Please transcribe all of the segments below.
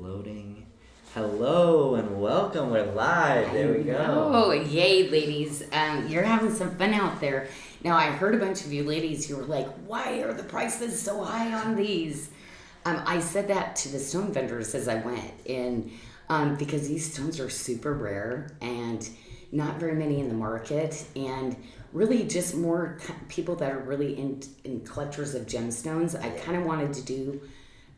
Loading. Hello and welcome. We're live. There we go. Oh, yay, ladies. You're having some fun out there. Now, I heard a bunch of you ladies, you were like, why are the prices so high on these? I said that to the stone vendors as I went, and because these stones are super rare and not very many in the market, and really just more people that are really in collectors of gemstones. I kind of wanted to do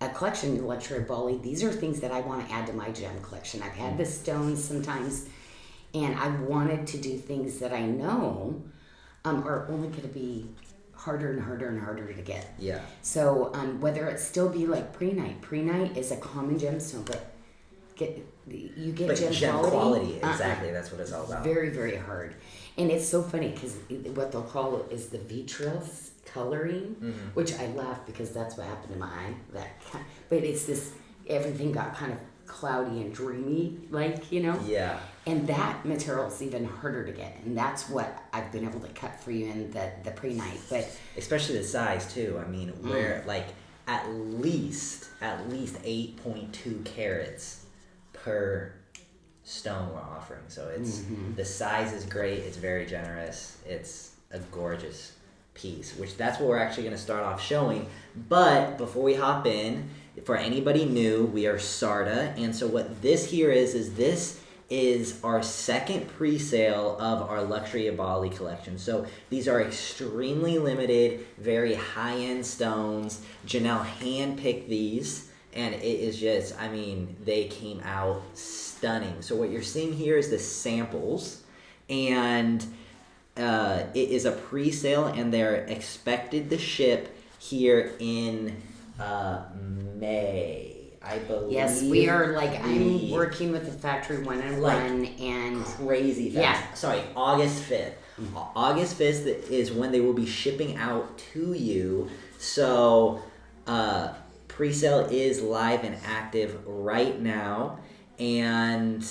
a collection in Luxury of Bali. These are things that I want to add to my gem collection. I've had the stones sometimes, and I wanted to do things that I know are only going to be harder and harder and harder to get. Yeah. So whether it still be like Prehnite. Prehnite is a common gemstone, but you get gem quality. Exactly. That's what it's all about. Very, very hard. And it's so funny because what they'll call it is the vitreous coloring, which I laugh because that's what happened to my eye. But it's this, everything got kind of cloudy and dreamy, like, you know? Yeah. And that material is even harder to get. And that's what I've been able to cut for you in the Prehnite. But especially the size too. I mean, we're like at least 8.2 carats per stone we're offering. So it's the size is great. It's very generous. It's a gorgeous piece, which that's what we're actually going to start off showing. But before we hop in, for anybody new, we are SARDA, and so what this here is this is our second pre-sale of our Luxury of Bali collection. So these are extremely limited, very high-end stones. Janyl handpicked these, and it is just, I mean, they came out stunning. So what you're seeing here is the samples, and it is a pre-sale, and they're expected to ship here in May, I believe. yes, we are I'm working with the factory one-on-one and crazy fast. Yeah. Sorry, August 5th. August 5th is when they will be shipping out to you. So pre-sale is live and active right now, and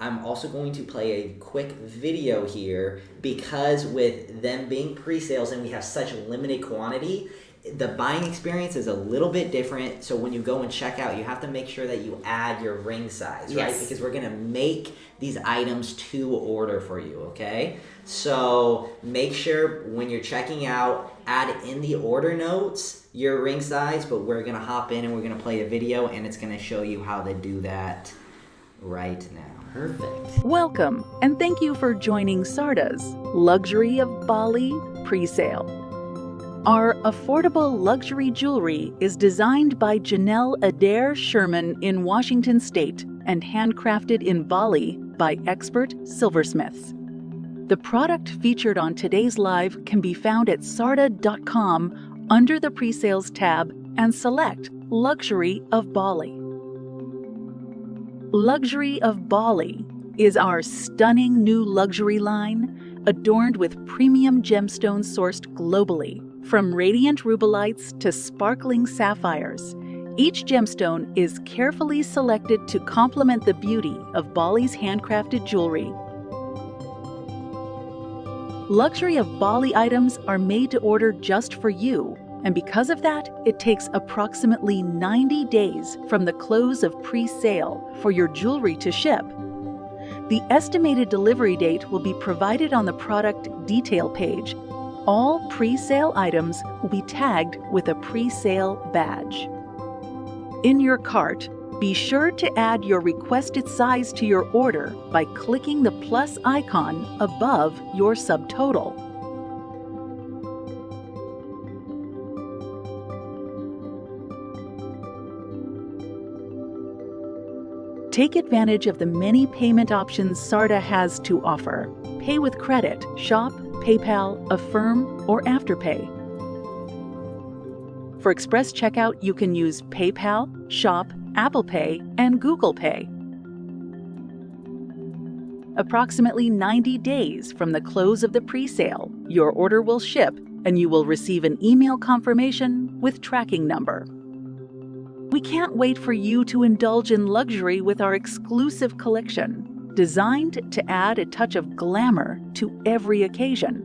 I'm also going to play a quick video here because with them being pre-sales and we have such limited quantity, the buying experience is a little bit different. So when you go and check out, you have to make sure that you add your ring size, right? Yes. Because we're going to make these items to order for you, okay? So make sure when you're checking out, add in the order notes your ring size, but we're going to hop in and we're going to play a video, and it's going to show you how to do that right now. perfect. Welcome, and thank you for joining SARDA's Luxury of Bali Presale. Our affordable luxury jewelry is designed by Janyl Adair Sherman in Washington State and handcrafted in Bali by expert silversmiths. The product featured on today's live can be found at sarda.com under the Presales tab and select Luxury of Bali. Luxury of Bali is our stunning new luxury line adorned with premium gemstones sourced globally, from radiant rubellites to sparkling sapphires. Each gemstone is carefully selected to complement the beauty of Bali's handcrafted jewelry. Luxury of Bali items are made to order just for you, and because of that, it takes approximately 90 days from the close of pre-sale for your jewelry to ship. The estimated delivery date will be provided on the product detail page. All pre-sale items will be tagged with a pre-sale badge. In your cart, be sure to add your requested size to your order by clicking the plus icon above your subtotal. Take advantage of the many payment options SARDA has to offer. Pay with credit, shop, PayPal, Affirm, or Afterpay. For express checkout, you can use PayPal, Shop, Apple Pay, and Google Pay. Approximately 90 days from the close of the pre-sale, your order will ship and you will receive an email confirmation with tracking number. We can't wait for you to indulge in luxury with our exclusive collection, designed to add a touch of glamour to every occasion.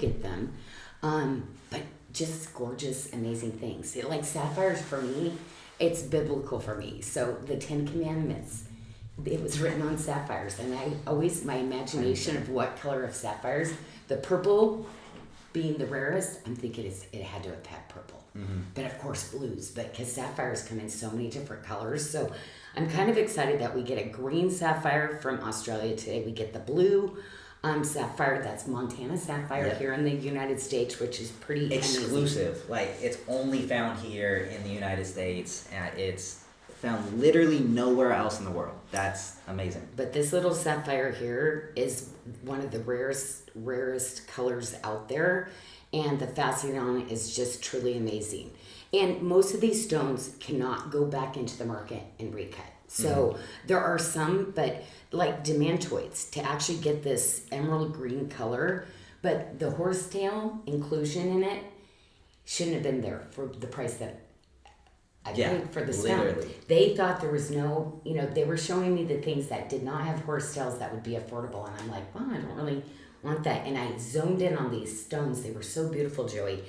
get them. But just gorgeous, amazing things. Like sapphires for me, it's biblical for me. So the 10 Commandments, it was written on sapphires. And I always, my imagination of what color of sapphires, the purple being the rarest, I'm thinking it had to have had purple. Mm-hmm. But of course blues, but because sapphires come in so many different colors. So I'm kind of excited that we get a green sapphire from Australia today. We get the blue sapphire, that's Montana sapphire here in the United States, which is pretty exclusive. amazing. Like, it's only found here in the United States, and it's found literally nowhere else in the world. That's amazing. But this little sapphire here is one of the rarest colors out there, and the faceting on it is just truly amazing. And most of these stones cannot go back into the market and recut. So there are some, but like Demantoids, to actually get this emerald green color, but the horsetail inclusion in it shouldn't have been there for the price that I paid for the stone. Literally. They thought there was no, they were showing me the things that did not have horsetails that would be affordable, and I'm like, well, I don't really want that. And I zoned in on these stones. They were so beautiful, Joey.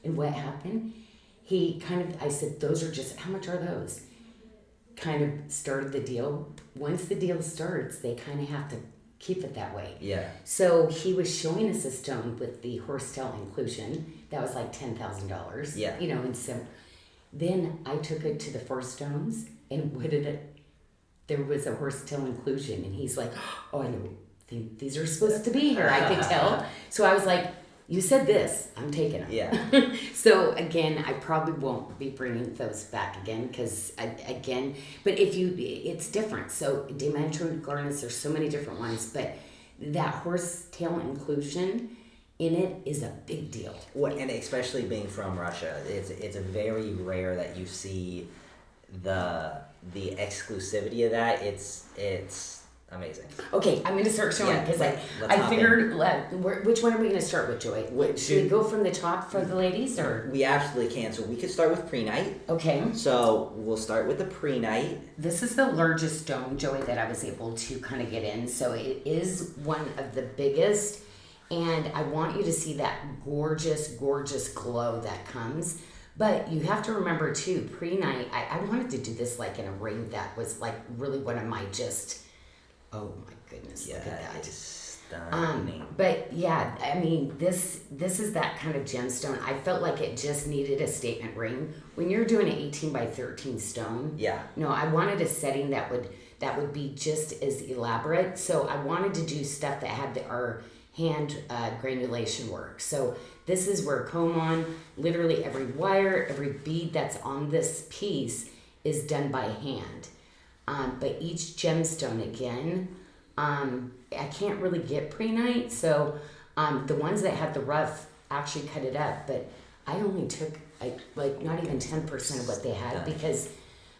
And what happened? I said, those are just, how much are those? Kind of started the deal. Once the deal starts, they kind of have to keep it that way. Yeah. So he was showing us a stone with the horsetail inclusion that was like $10,000. Yeah. And so then I took it to the 4 stones, and what did it? There was a horsetail inclusion, and he's like, "Oh, I know. These are supposed to be here." I could tell. So I was like, "You said this. I'm taking them." Yeah. So again, I probably won't be bringing those back again but it's different. So Demantoid garnets, there's so many different ones, but that horsetail inclusion in it is a big deal. And especially being from Russia, it's very rare that you see the exclusivity of that. It's amazing. Okay, I'm going to start showing because I figured, which one are we going to start with, Joy? Should we go from the top for the ladies, or? We absolutely can. So we could start with Prehnite. Okay. So we'll start with the Prehnite. This is the largest stone, Joey, that I was able to kind of get in. So it is one of the biggest, and I want you to see that gorgeous, gorgeous glow that comes. But you have to remember too, Prehnite, I wanted to do this like in a ring that was like really one of my oh my goodness, look at that. It's stunning. But yeah, I mean, this is that kind of gemstone. I felt like it just needed a statement ring. When you're doing an 18 by 13 stone, I wanted a setting that would be just as elaborate. So I wanted to do stuff that had our hand granulation work. So this is where comb on, literally every wire, every bead that's on this piece is done by hand. But each gemstone, again, I can't really get Prehnite, so the ones that had the rough actually cut it up, but I only took not even 10% of what they had, because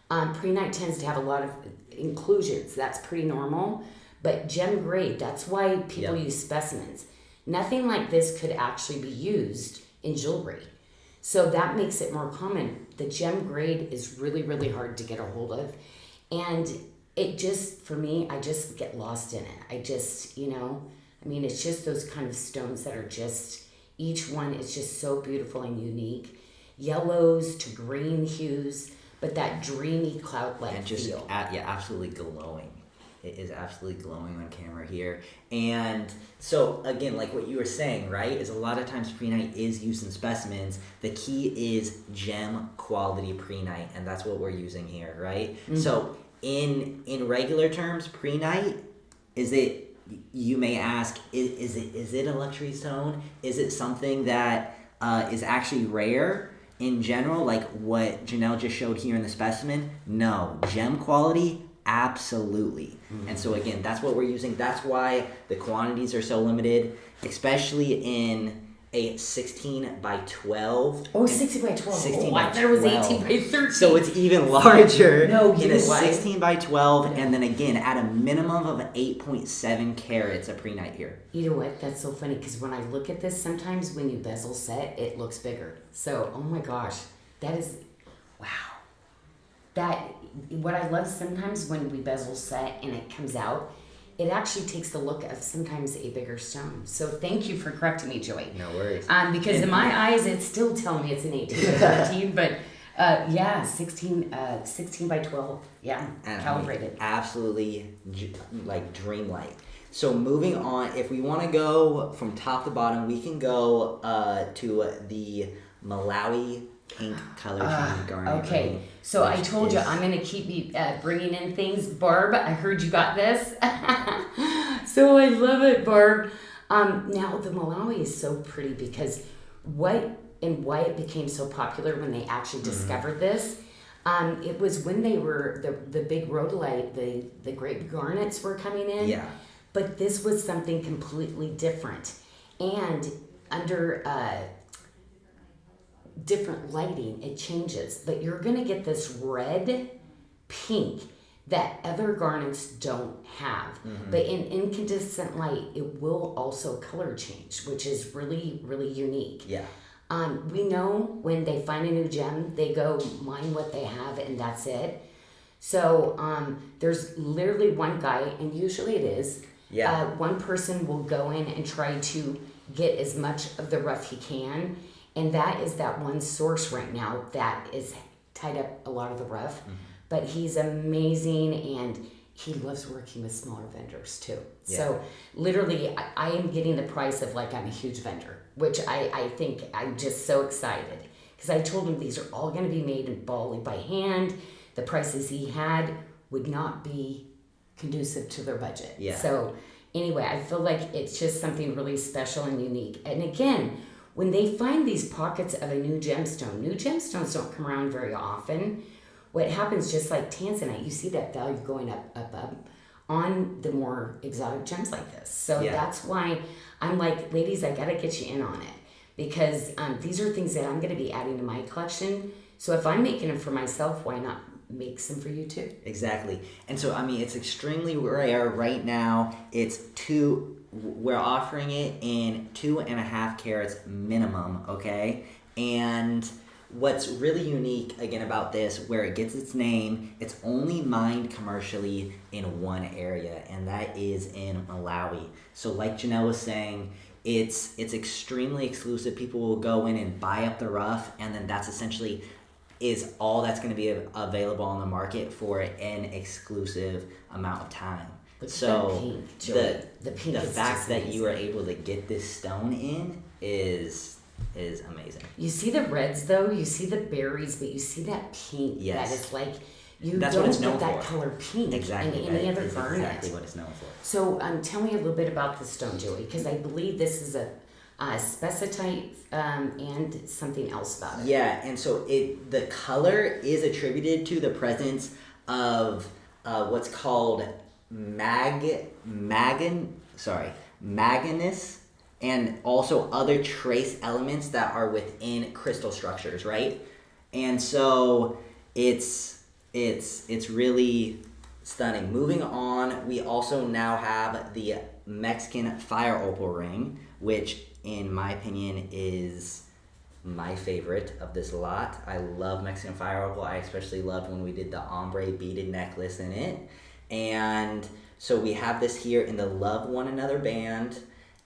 Prehnite tends to have a lot of inclusions. That's pretty normal, but gem grade, that's why people use specimens. Nothing like this could actually be used in jewelry. So that makes it more common. The gem grade is really, really hard to get a hold of. And it just, for me, I just get lost in it. I just, it's just those kind of stones that are just, each one is just so beautiful and unique. Yellows to green hues, but that dreamy cloud-like feel. Absolutely glowing. It is absolutely glowing on camera here. And so, again, like what you were saying, right, is a lot of times Prehnite is used in specimens. The key is gem quality Prehnite, and that's what we're using here, right? Mm-hmm. So, in regular terms, Prehnite, you may ask, is it a luxury stone? Is it something that is actually rare in general, like what Janyl just showed here in the specimen? No. Gem quality, absolutely. Mm-hmm. And so again, that's what we're using. That's why the quantities are so limited, especially in a 16 by 12. Oh, 16 by 12. 16 I by thought it was 12. 18 by 13. So it's even larger in a why? 16 by 12, and then again, at a minimum of 8.7 carats of Prehnite here. You know what? That's so funny, because when I look at this, sometimes when you bezel set, it looks bigger. So, oh my gosh, that is, wow. What I love sometimes when we bezel set and it comes out, it actually takes the look of sometimes a bigger stone. So thank you for correcting me, Joey. No worries. Because in my eyes, it's still telling me it's an 18 by 13, but 16 by 12. Yeah, And calibrated. Absolutely like dreamlike. So moving on, if we want to go from top to bottom, we can go to the Malawi pink color change garnet. Okay, ring, so I which told you is- I'm gonna keep bringing in things. Barb, I heard you got this. So I love it, Barb. Now the Malawi is so pretty because why it became so popular when they actually discovered this. It was when they were the big rhodolite, the great garnets were coming in. Yeah. But this was something completely different, and under different lighting, it changes. But you're gonna get this red, pink that other garnets don't have. But in incandescent light, it will also color change, which is really, really unique. Yeah. We know when they find a new gem, they go mine what they have, and that's it. So there's literally one guy, and usually it is. Yeah. One person will go in and try to get as much of the rough he can, and that is that one source right now that is tied up a lot of the rough. But he's amazing, and he loves working with smaller vendors too. Yeah. So literally, I am getting the price of like I'm a huge vendor, which I think I'm just so excited because I told him these are all going to be made in Bali by hand. The prices he had would not be conducive to their budget. Yeah. So anyway, I feel like it's just something really special and unique. And again, when they find these pockets of a new gemstones don't come around very often. What happens, just like tanzanite, you see that value going up on the more exotic gems like this. So that's why I'm like, ladies, I gotta get you in on it because these are things that I'm gonna be adding to my collection. So if I'm making them for myself, why not make some for you too? Exactly. And so, I mean, it's extremely rare right now. We're offering it in 2.5 carats minimum, okay? And what's really unique, again, about this, where it gets its name, it's only mined commercially in one area, and that is in Malawi. So like Janyl was saying, it's extremely exclusive. People will go in and buy up the rough, and then that's essentially is all that's going to be available on the market for an exclusive amount of time. So the fact that you were able to get this stone in is amazing. You see the reds though, you see the berries, but you see that pink that is like That's what it's known get that for. color pink Exactly. in any other That's garnet. exactly what it's known for. So tell me a little bit about the stone, Joey, because I believe this is a spessartite and something else about it. Yeah, and so the color is attributed to the presence of what's called manganese and also other trace elements that are within crystal structures, right? And so it's really stunning. Moving on, we also now have the Mexican fire opal ring, which in my opinion is my favorite of this lot. I love Mexican fire opal. I especially loved when we did the ombre beaded necklace in it. And so we have this here in the Love One Another band,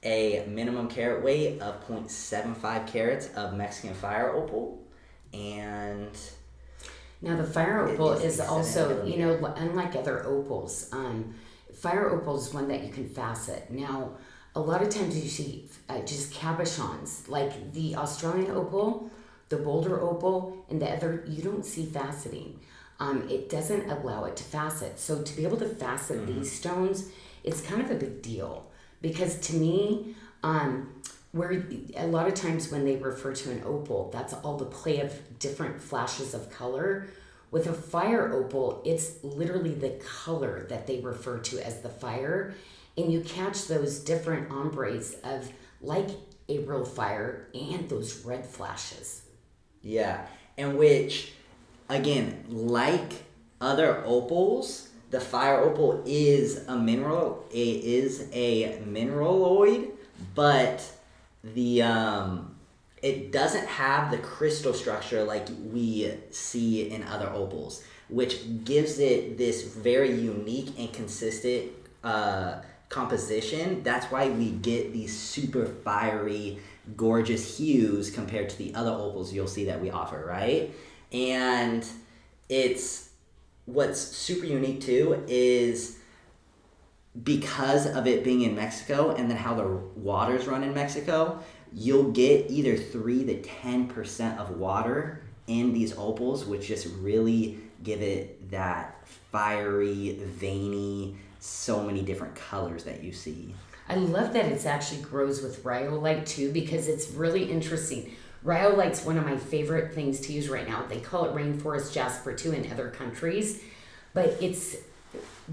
a minimum carat weight of 0.75 carats of Mexican fire opal. And now the fire opal is also, unlike other opals, fire opal is one that you can facet. Now, a lot of times you see just cabochons, like the Australian opal, the Boulder opal, and the other, you don't see faceting. It doesn't allow it to facet. So to be able to facet these stones, it's kind of a big deal. Because to me, where a lot of times when they refer to an opal, that's all the play of different flashes of color. With a fire opal, it's literally the color that they refer to as the fire. And you catch those different ombres of like a real fire and those red flashes. Yeah, and which, again, like other opals, the fire opal is a mineral. It is a mineraloid, but the it doesn't have the crystal structure like we see in other opals, which gives it this very unique and consistent composition. That's why we get these super fiery, gorgeous hues compared to the other opals you'll see that we offer, right? And it's what's super unique too is because of it being in Mexico and then how the waters run in Mexico, you'll get either 3 to 10% of water in these opals, which just really give it that fiery, veiny, so many different colors that you see. I love that it actually grows with rhyolite too, because it's really interesting. Rhyolite's one of my favorite things to use right now. They call it rainforest jasper too in other countries, but it's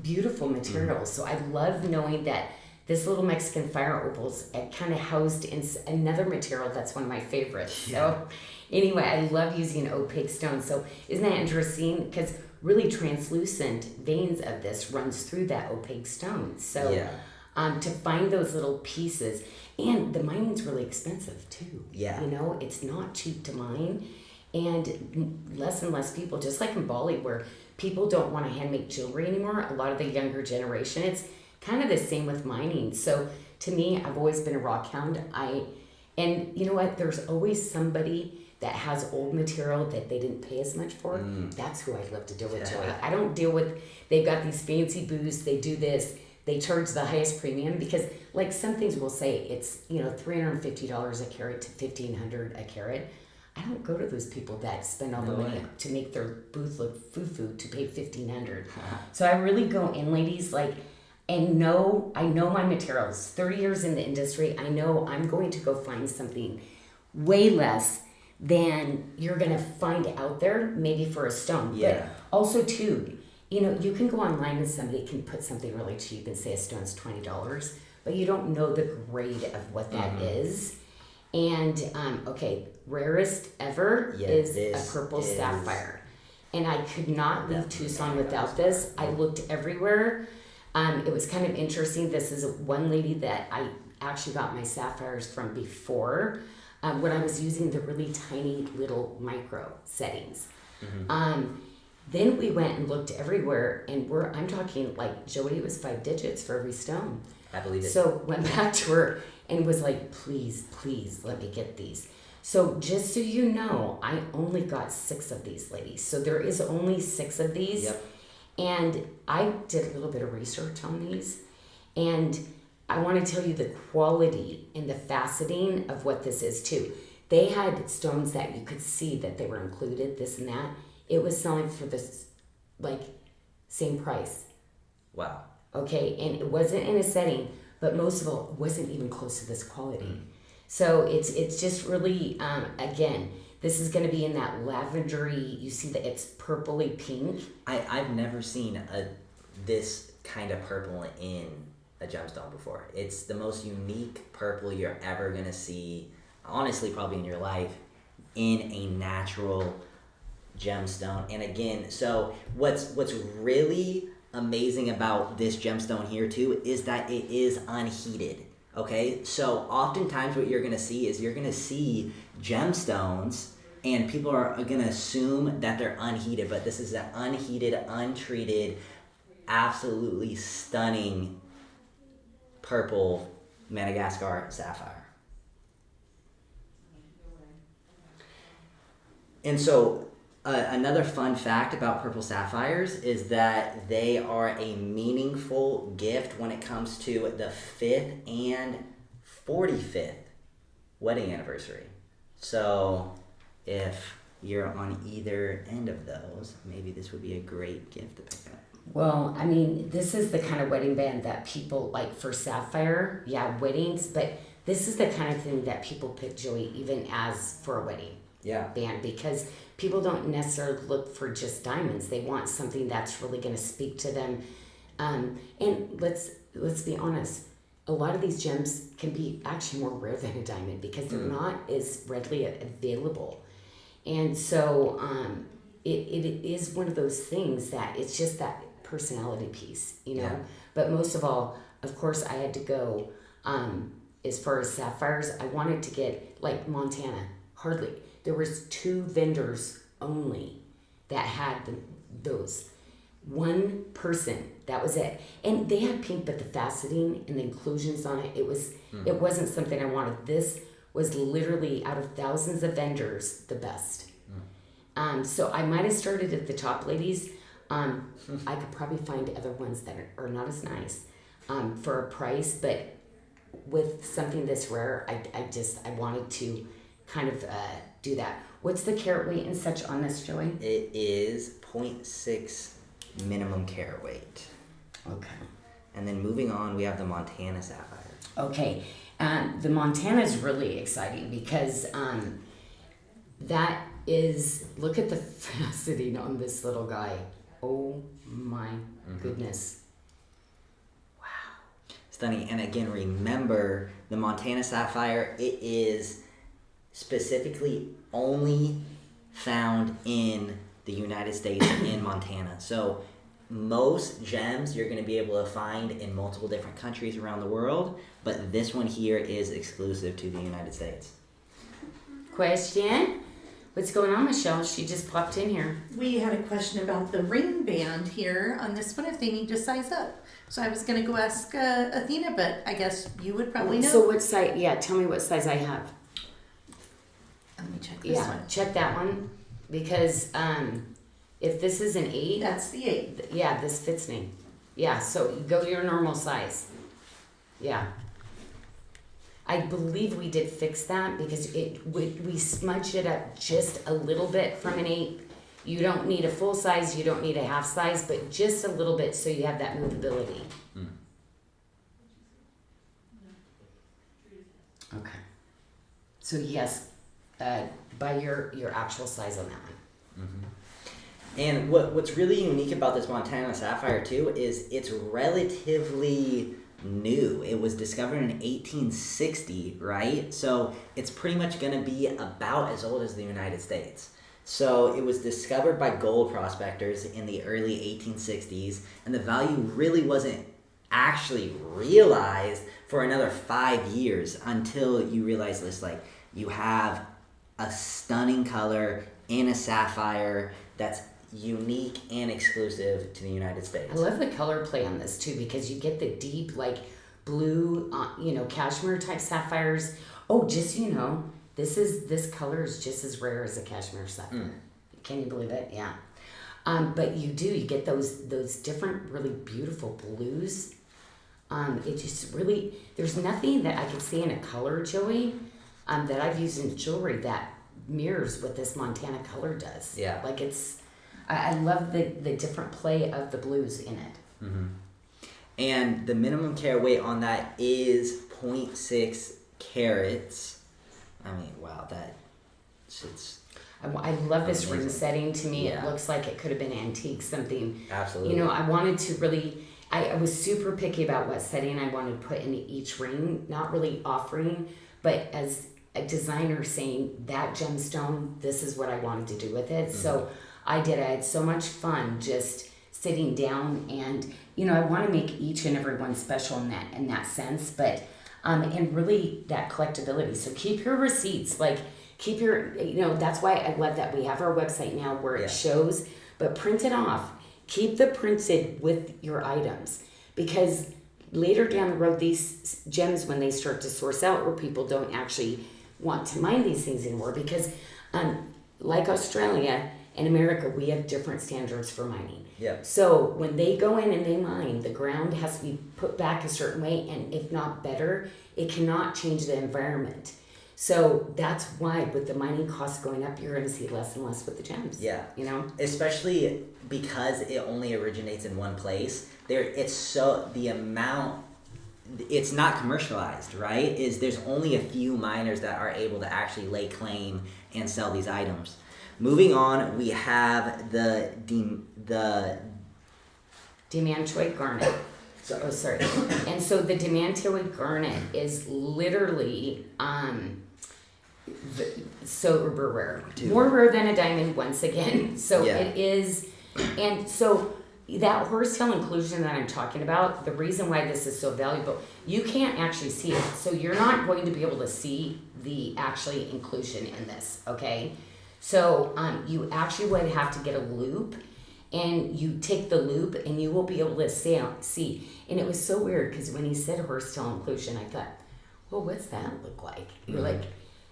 beautiful material. So I love knowing that this little Mexican fire opals kind of housed in another material that's one of my favorites. Yeah. So anyway, I love using opaque stone. So isn't that interesting? Because really translucent veins of this runs through that opaque stone. So yeah. To find those little pieces, and the mining's really expensive too. Yeah. You know, it's not cheap to mine, and less people, just like in Bali, where people don't want to hand make jewelry anymore. A lot of the younger generation, it's kind of the same with mining. So to me, I've always been a rock hound. And you know what? There's always somebody that has old material that they didn't pay as much for. That's who I'd love to deal with, Joey. I don't deal with, they've got these fancy booths, they do this, they charge the highest premium, because like some things will say it's, you know, $350 a carat to $1,500 a carat. I don't go to those people that spend all the money to make their booth look foo-foo to pay $1,500. So I really go in, ladies, like, and I know my materials. 30 years in the industry, I know I'm going to go find something way less than you're going to find out there, maybe for a stone. Yeah. But also, too, you know, you can go online and somebody can put something really cheap and say a stone's $20, but you don't know the grade of what that is. And, okay, rarest ever is a purple sapphire. And I could not leave Tucson without this. I looked everywhere. It was kind of interesting. This is one lady that I actually got my sapphires from before, when I was using the really tiny little micro settings. Then we went and looked everywhere, and I'm talking like, Joey, it was 5 digits for every stone. I believe it. So went back to her and was like, please, let me get these. So just so you know, I only got 6 of these, ladies. So there is only 6 of these. Yep. And I did a little bit of research on these, and I want to tell you the quality and the faceting of what this is too. They had stones that you could see that they were included, this and that. It was selling for this, like, same price. Wow. Okay, and it wasn't in a setting, but most of all, it wasn't even close to this quality. So it's just really, again, this is going to be in that lavendery, you see that it's purpley pink. I've never seen this kind of purple in a gemstone before. It's the most unique purple you're ever going to see, honestly, probably in your life, in a natural gemstone. And again, so what's really amazing about this gemstone here too is that it is unheated. Okay, so oftentimes what you're gonna see is you're gonna see gemstones and people are gonna assume that they're unheated, but this is an unheated, untreated, absolutely stunning purple Madagascar sapphire. And so another fun fact about purple sapphires is that they are a meaningful gift when it comes to the 5th and 45th wedding anniversary. So if you're on either end of those, maybe this would be a great gift to pick up. Well, I mean, this is the kind of wedding band that people like for sapphire, weddings, but this is the kind of thing that people pick, Joey, even as for a wedding band, because people don't necessarily look for just diamonds. They want something that's really going to speak to them. And let's be honest, a lot of these gems can be actually more rare than a diamond because they're not as readily available. And so it is one of those things that it's just that personality piece, you know. Yeah. But most of all, of course, I had to go, as far as sapphires, I wanted to get, like Montana, hardly. There was 2 vendors only that had those. One person, that was it. And they had pink, but the faceting and the inclusions on it, it wasn't something I wanted. This was literally, out of thousands of vendors, the best. So I might have started at the top, ladies. I could probably find other ones that are not as nice for a price, but with something this rare, I wanted to kind of do that. What's the carat weight and such on this, Joey? It is 0.6 minimum carat weight. Okay. And then moving on, we have the Montana sapphire. Okay. The Montana is really exciting because that is, look at the faceting on this little guy. Oh my goodness. Wow. Stunning. And again, remember the Montana sapphire, it is specifically only found in the United States in Montana. So most gems you're going to be able to find in multiple different countries around the world, but this one here is exclusive to the United States. Question? What's going on, Michelle? She just popped in here. We had a question about the ring band here on this one, if they need to size up. So I was going to go ask Athena, but I guess you would probably know. So what size? Yeah, tell me what size I have. Let me check this one. Check that one, because if this is an 8, That's the 8. yeah, this fits me. Yeah, so go to your normal size. Yeah. I believe we did fix that because we smudged it up just a little bit from an 8. You don't need a full size, you don't need a half size, but just a little bit so you have that movability. Okay. So yes, by your actual size on that one. And what's really unique about this Montana sapphire too is it's relatively new. It was discovered in 1860, right? So it's pretty much going to be about as old as the United States. So it was discovered by gold prospectors in the early 1860s, and the value really wasn't actually realized for another 5 years until you realize this, like, you have a stunning color in a sapphire that's unique and exclusive to the United States. I love the color play on this too, because you get the deep, like, blue, cashmere type sapphires. Oh, just so you know, this color is just as rare as a cashmere sapphire. Can you believe it? Yeah. But you get those different really beautiful blues. It just really, there's nothing that I could see in a color, Joey, that I've used in jewelry that mirrors what this Montana color does. Yeah. Like I love the different play of the blues in it. And the minimum carat weight on that is 0.6 carats. I mean, wow, it's I love this ring amazing. setting. To me, Yeah. it looks like it could have been antique, something. Absolutely. I wanted to really, I was super picky about what setting I wanted to put in each ring, not really offering, but as a designer saying that gemstone, this is what I wanted to do with it. So I had so much fun just sitting down, and I want to make each and every one special in that sense, but and really that collectability. So keep your receipts, like keep your, that's why I love that we have our website now where it shows, but print it off. Keep the printed with your items, because later down the road, these gems, when they start to source out, where people don't actually want to mine these things anymore, because like Australia and America, we have different standards for mining. Yeah. So when they go in and they mine, the ground has to be put back a certain way, and if not better, it cannot change the environment. So that's why with the mining costs going up, you're going to see less and less with the gems. Yeah. Especially because it only originates in one place. It's not commercialized, right? There's only a few miners that are able to actually lay claim and sell these items. Moving on, we have the Demantoid garnet. Sorry. And so the Demantoid garnet is literally super rare. More rare than a diamond, once again. So it is, and so that horsetail inclusion that I'm talking about, the reason why this is so valuable, you can't actually see it. So you're not going to be able to see the actually inclusion in this, okay? So you actually would have to get a loop and you take the loop and you will be able to see. And it was so weird because when he said horsetail inclusion, I thought, well, what's that look like? You're like,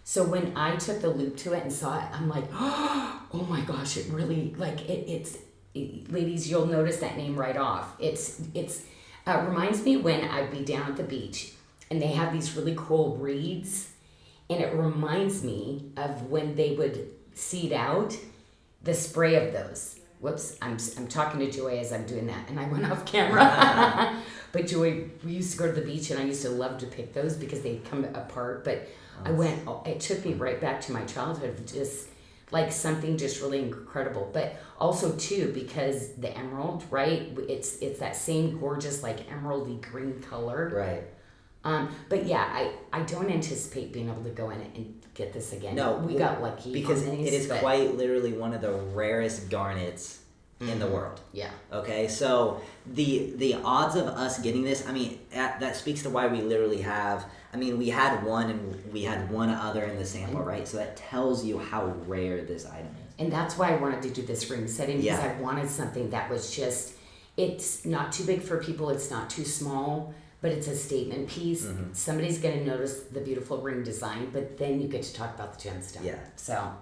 so when I took the loop to it and saw it, I'm like, oh my gosh, it really, like, it's ladies, you'll notice that name right off. It's reminds me when I'd be down at the beach and they have these really cool reeds, and it reminds me of when they would seed out the spray of those. Whoops, I'm talking to Joy as I'm doing that, and I went off camera. But Joy, we used to go to the beach, and I used to love to pick those because they'd come apart. But it took me right back to my childhood, just like something just really incredible. But also too, because the emerald, right? It's that same gorgeous like emeraldy green color. Right. But yeah, I don't anticipate being able to go in and get this again. No, we got lucky because on these, it is quite literally one of the rarest garnets in the world. Yeah. Okay, so the odds of us getting this, I mean, that speaks to why we literally have. I mean, we had one and we had one other in the sample, right? So that tells you how rare this item is. And that's why I wanted to do this ring setting, because Yeah. I wanted something that was just, it's not too big for people, it's not too small, but it's a statement piece. Somebody's going to notice the beautiful ring design, but then you get to talk about the gemstone. Yeah. So.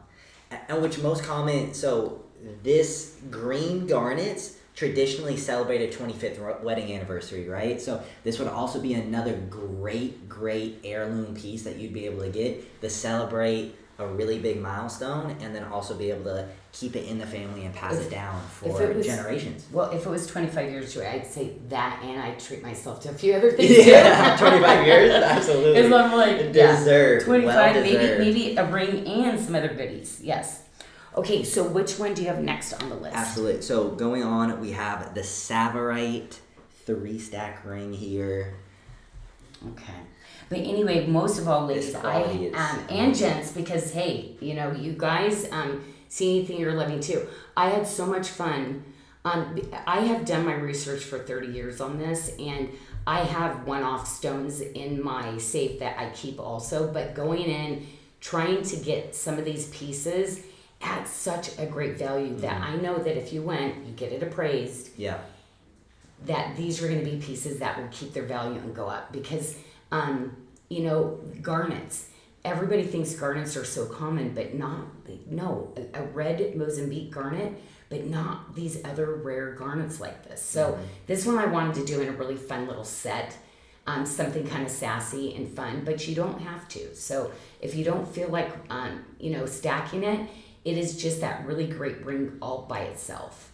And which most common, so this green garnets traditionally celebrate a 25th wedding anniversary, right? So this would also be another great heirloom piece that you'd be able to get to celebrate a really big milestone, and then also be able to keep it in the family and pass it down for generations. Well, if it was 25 years away, I'd say that, and I'd treat myself to a few other things Yeah, 25 years, absolutely. Because I'm like, deserved. 25, well deserved. maybe a ring and some other goodies. Yes. Okay, so which one do you have next on the list? Absolutely. So going on, we have the Tsavorite 3-stack ring here. Okay. But anyway, most of all, ladies, and gents, because hey, you know, you guys see anything you're loving too. I had so much fun. I have done my research for 30 years on this, and I have one-off stones in my safe that I keep also. But going in, trying to get some of these pieces at such a great value that I know that if you went, you get it appraised. Yeah. That these are going to be pieces that will keep their value and go up, because you know, garnets. Everybody thinks garnets are so common, but not. No, a red Mozambique garnet, but not these other rare garnets like this. So this one I wanted to do in a really fun little set, something kind of sassy and fun, but you don't have to. So if you don't feel like you know, stacking it, it is just that really great ring all by itself.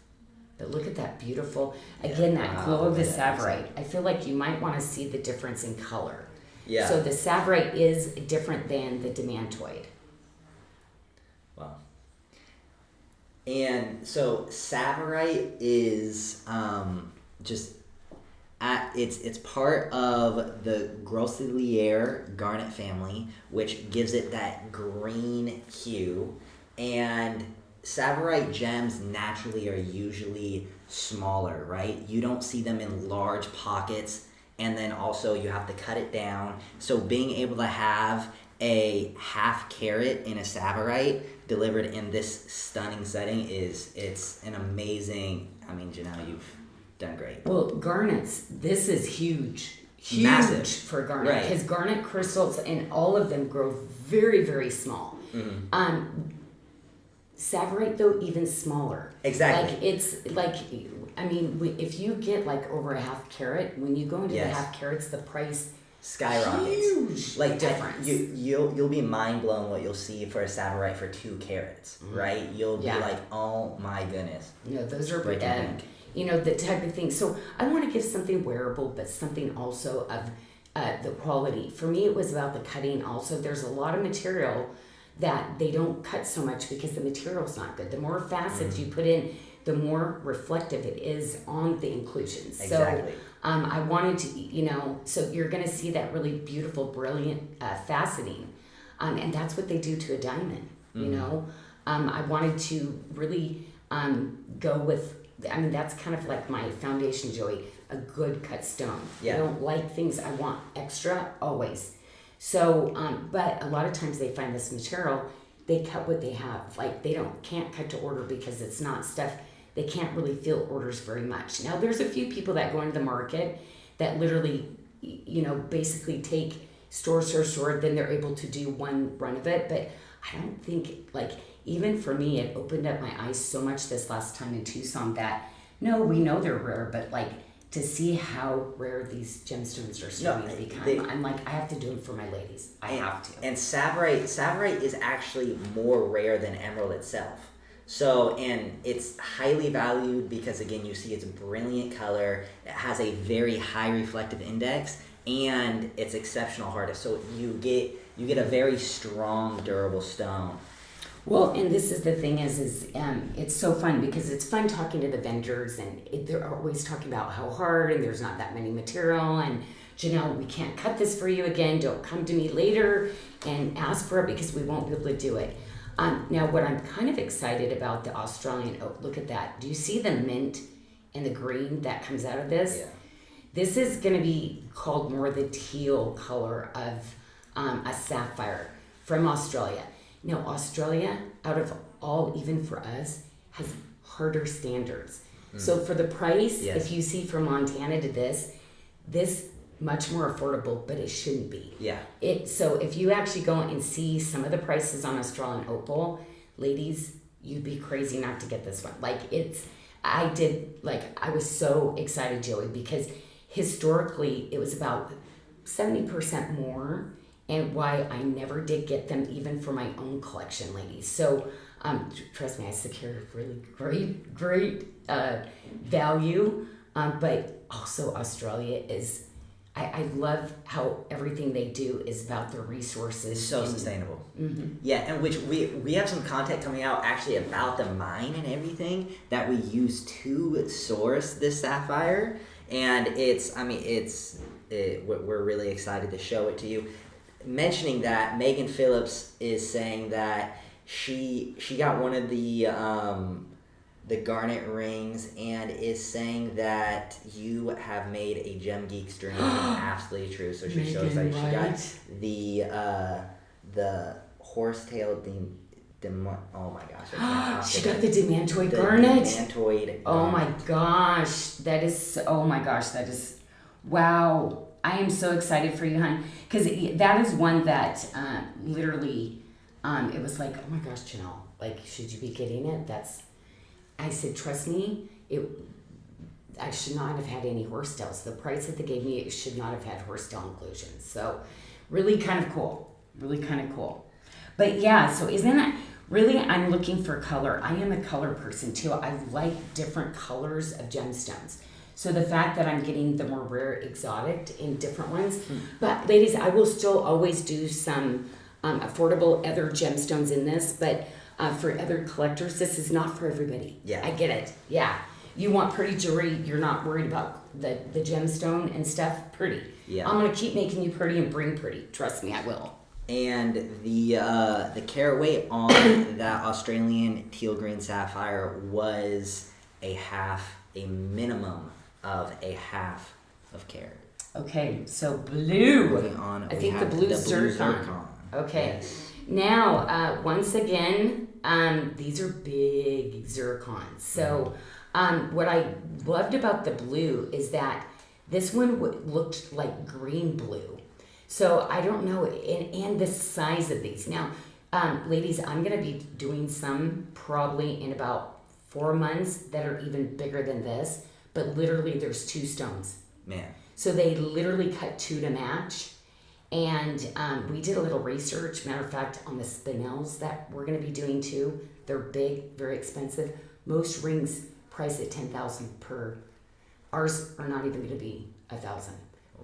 But look at that beautiful, again, that glow of the Tsavorite. I feel like you might want to see the difference in color. Yeah. So the Tsavorite is different than the Demantoid. Wow. And so Tsavorite is it's part of the Groseilliere garnet family, which gives it that green hue. And Tsavorite gems naturally are usually smaller, right? You don't see them in large pockets, and then also you have to cut it down. So being able to have a half carat in a Tsavorite delivered in this stunning setting it's an amazing. I mean, Janyl, you've done great. Well, garnets, this is huge. Massive. For garnet, because garnet crystals and all of them grow very, very small. Tsavorite though, even smaller. Exactly. Like it's like, I mean, if you get like over a half carat, when you go into the half carats, the price skyrockets. Huge like difference. You'll be mind blown what you'll see for a Tsavorite for 2 carats, right? You'll be like, oh my goodness. No, those are Breaking bank. you know, the type of thing. So I want to give something wearable, but something also of the quality. For me, it was about the cutting. Also, there's a lot of material that they don't cut so much because the material's not good. The more facets you put in, the more reflective it is on the inclusions. Exactly. So I wanted to, you know, so you're going to see that really beautiful, brilliant faceting. And that's what they do to a diamond, you know. I wanted to really go with, I mean, that's kind of like my foundation, Joey, a good cut stone. Yeah. I don't like things, I want extra always. So, but a lot of times they find this material, they cut what they have. Like they can't cut to order because it's not stuff they can't really fill orders very much. Now, there's a few people that go into the market that literally, basically take store, then they're able to do one run of it. But I don't think, even for me, it opened up my eyes so much this last time in Tucson that, no, we know they're rare, but to see how rare these gemstones are starting to become, I'm like, I have to do it for my ladies. I have to. And Tsavorite is actually more rare than emerald itself. So, and it's highly valued because, again, you see it's a brilliant color. It has a very high reflective index, and it's exceptional hardness. So you get a very strong, durable stone. Well, and this is the thing is it's so fun because it's fun talking to the vendors, and they're always talking about how hard and there's not that many material, and Janyl, we can't cut this for you again. Don't come to me later and ask for it because we won't be able to do it. Now, what I'm kind of excited about the Australian oak, look at that. Do you see the mint and the green that comes out of this? Yeah. This is going to be called more the teal color of a sapphire from Australia. Now, Australia, out of all, even for us, has harder standards. So for the price, if you see from Montana to this much more affordable, but it shouldn't be. Yeah. So if you actually go and see some of the prices on Australian opal, ladies, you'd be crazy not to get this one. I was so excited, Joey, because historically it was about 70% more, and why I never did get them even for my own collection, ladies. So trust me, I secured really great value, but also Australia is, I love how everything they do is about their resources. So sustainable. Mm-hmm. Yeah, and which we have some content coming out actually about the mine and everything that we use to source this sapphire, and we're really excited to show it to you. Mentioning that, Megan Phillips is saying that she got one of the garnet rings and is saying that you have made a Gem Geeks dream absolutely true. So she's so excited. She got the horsetail oh my gosh, I can't talk she about got the Demantoid garnet. Demantoid. Oh my gosh, that is wow. I am so excited for you, hon, because that is one that literally, it was like, oh my gosh, Janyl, should you be getting it? I said, trust me, I should not have had any horsetails. The price that they gave me, it should not have had horsetail inclusions. So really kind of cool. But yeah, so isn't that, really, I'm looking for color. I am a color person too. I like different colors of gemstones. So the fact that I'm getting the more rare exotic in different ones. But ladies, I will still always do some affordable other gemstones in this, but for other collectors, this is not for everybody. Yeah. I get it. Yeah. You want pretty jewelry, you're not worried about the gemstone and stuff, pretty. Yeah. I'm going to keep making you pretty and bring pretty. Trust me, I will. And the carat weight on that Australian teal green sapphire was a minimum of a half of carat. Okay, so blue. I think the blue zircon. Okay. Yes. Now, once again, these are big zircons. So what I loved about the blue is that this one looked like green blue. So I don't know, and the size of these. Now, ladies, I'm going to be doing some probably in about 4 months that are even bigger than this. But literally, there's 2 stones. Man. So they literally cut 2 to match. And we did a little research, matter of fact, on the spinels that we're going to be doing too. They're big, very expensive. Most rings price at $10,000 per. Ours are not even going to be $1,000,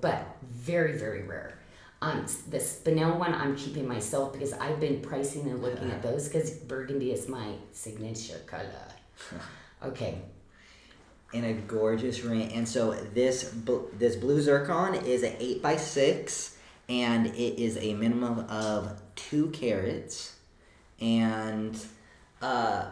but very, very rare. The spinel one I'm keeping myself because I've been pricing and looking at those because burgundy is my signature color. Okay. In a gorgeous ring, and so this blue zircon is an 8x6, and it is a minimum of 2 carats. And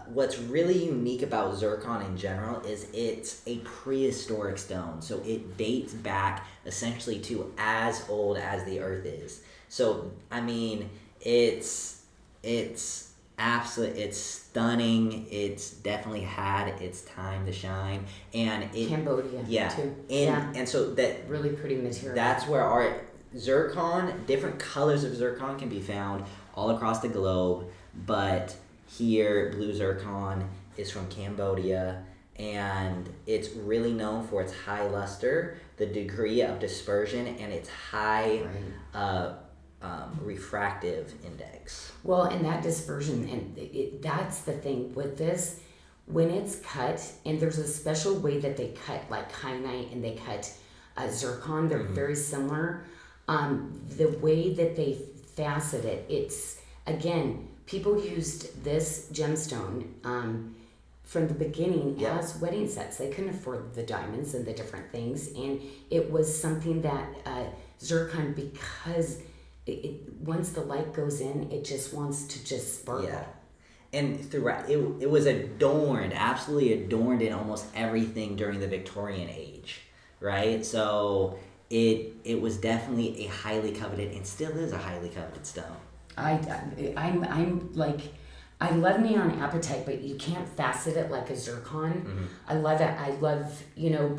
what's really unique about zircon in general is it's a prehistoric stone, so it dates back essentially to as old as the earth is. So I mean, it's Absolutely, it's stunning. It's definitely had its time to shine, and Cambodia too. And so that really pretty material. That's where our zircon, different colors of zircon can be found all across the globe, but here blue zircon is from Cambodia, and it's really known for its high luster, the degree of dispersion, and its high refractive index. Well, and that dispersion, and that's the thing with this, when it's cut, and there's a special way that they cut like kyanite and they cut zircon, they're very similar. The way that they facet it, it's, again, people used this gemstone from the beginning as wedding sets. They couldn't afford the diamonds and the different things, and it was something that zircon, because once the light goes in, it just wants to just sparkle. Yeah. And throughout, it was adorned, absolutely adorned in almost everything during the Victorian age, right? So it was definitely a highly coveted, and still is a highly coveted stone. I'm like, I love neon apatite, but you can't facet it like a zircon. I love it. I love,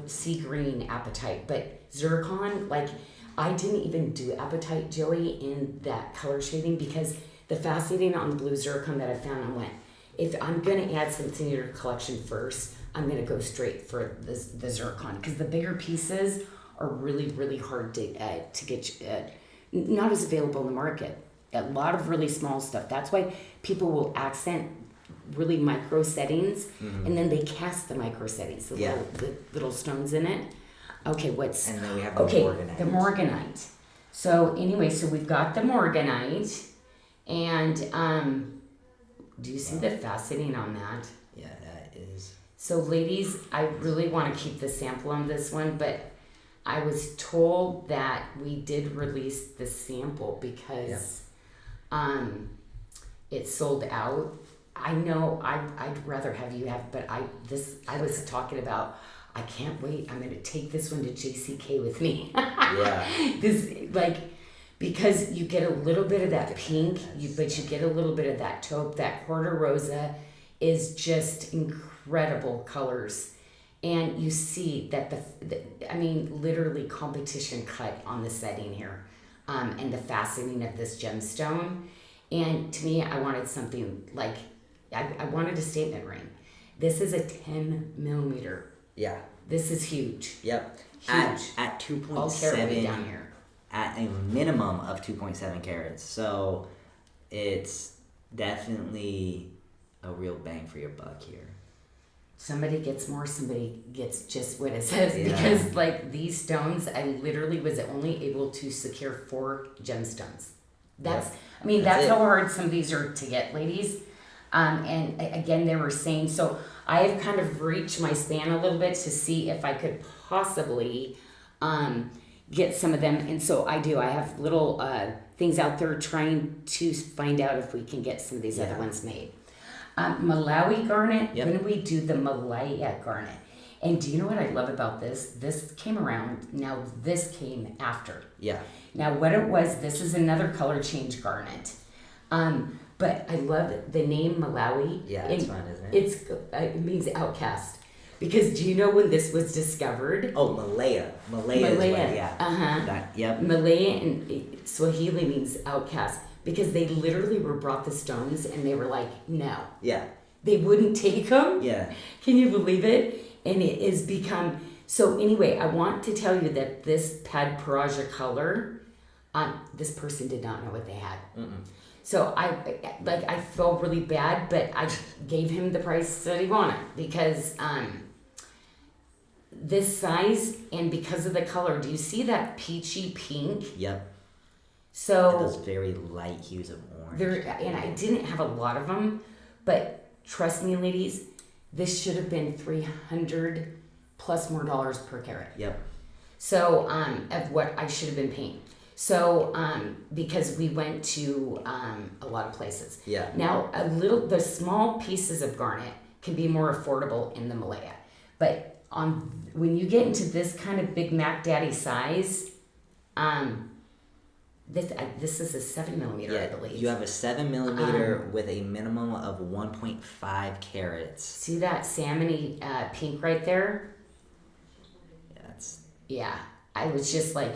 sea green apatite, but zircon, like, I didn't even do apatite, Joey, in that color shading, because the faceting on the blue zircon that I found, I went, if I'm going to add something to your collection first, I'm going to go straight for the zircon, because the bigger pieces are really, really hard to get, not as available in the market. A lot of really small stuff. That's why people will accent really micro settings, and then they cast the micro settings, the little stones in it. Okay, and then we have the Morganite. The Morganite. So anyway, so we've got the Morganite, and do you see the faceting on that? Yeah, that is. So ladies, I really want to keep the sample on this one, but I was told that we did release the sample because it sold out. I know I'd rather have you have, but I was talking about, I can't wait. I'm going to take this one to JCK with me. Because you get a little bit of that pink, but you get a little bit of that taupe. That Quarter Rosa is just incredible colors. And you see that literally competition cut on the setting here, and the faceting of this gemstone. And to me, I wanted something like, I wanted a statement ring. This is a 10 millimeter. Yeah. This is huge. Yep. Huge. At 2.7. All carat down here. At a minimum of 2.7 carats. So it's definitely a real bang for your buck here. Somebody gets more, somebody gets just what it says. Because like these stones, I literally was only able to secure 4 gemstones. That's how hard some of these are to get, ladies. And again, they were saying, so I have kind of reached my span a little bit to see if I could possibly get some of them. And so I do. I have little things out there trying to find out if we can get some of these other ones made. Malawi garnet, when we do the Malaya garnet. And do you know what I love about this? This came around. Now this came after. Yeah. Now what it was, this is another color change garnet. But I love the name Malawi. Yeah, it's fun, isn't it? It means outcast. Because do you know when this was discovered? Oh, Malaya. Malaya. Malaya in Swahili means outcast. Because they literally were brought the stones and they were like, no. Yeah. They wouldn't take them. Yeah. Can you believe it? And it has become... So anyway, I want to tell you that this Pad Paraja color, this person did not know what they had. So I felt really bad, but I gave him the price that he wanted because this size and because of the color, do you see that peachy pink? Yep. So and those very light hues of orange. And I didn't have a lot of them, but trust me, ladies, this should have been $300 plus more dollars per carat. Yep. So of what I should have been paying. So because we went to a lot of places. Yeah. Now the small pieces of garnet can be more affordable in the Malaya, but when you get into this kind of Big Mac Daddy size, This is a 7mm, I believe. You have a 7mm with a minimum of 1.5 carats. See that salmony pink right there? Yeah, I was just like,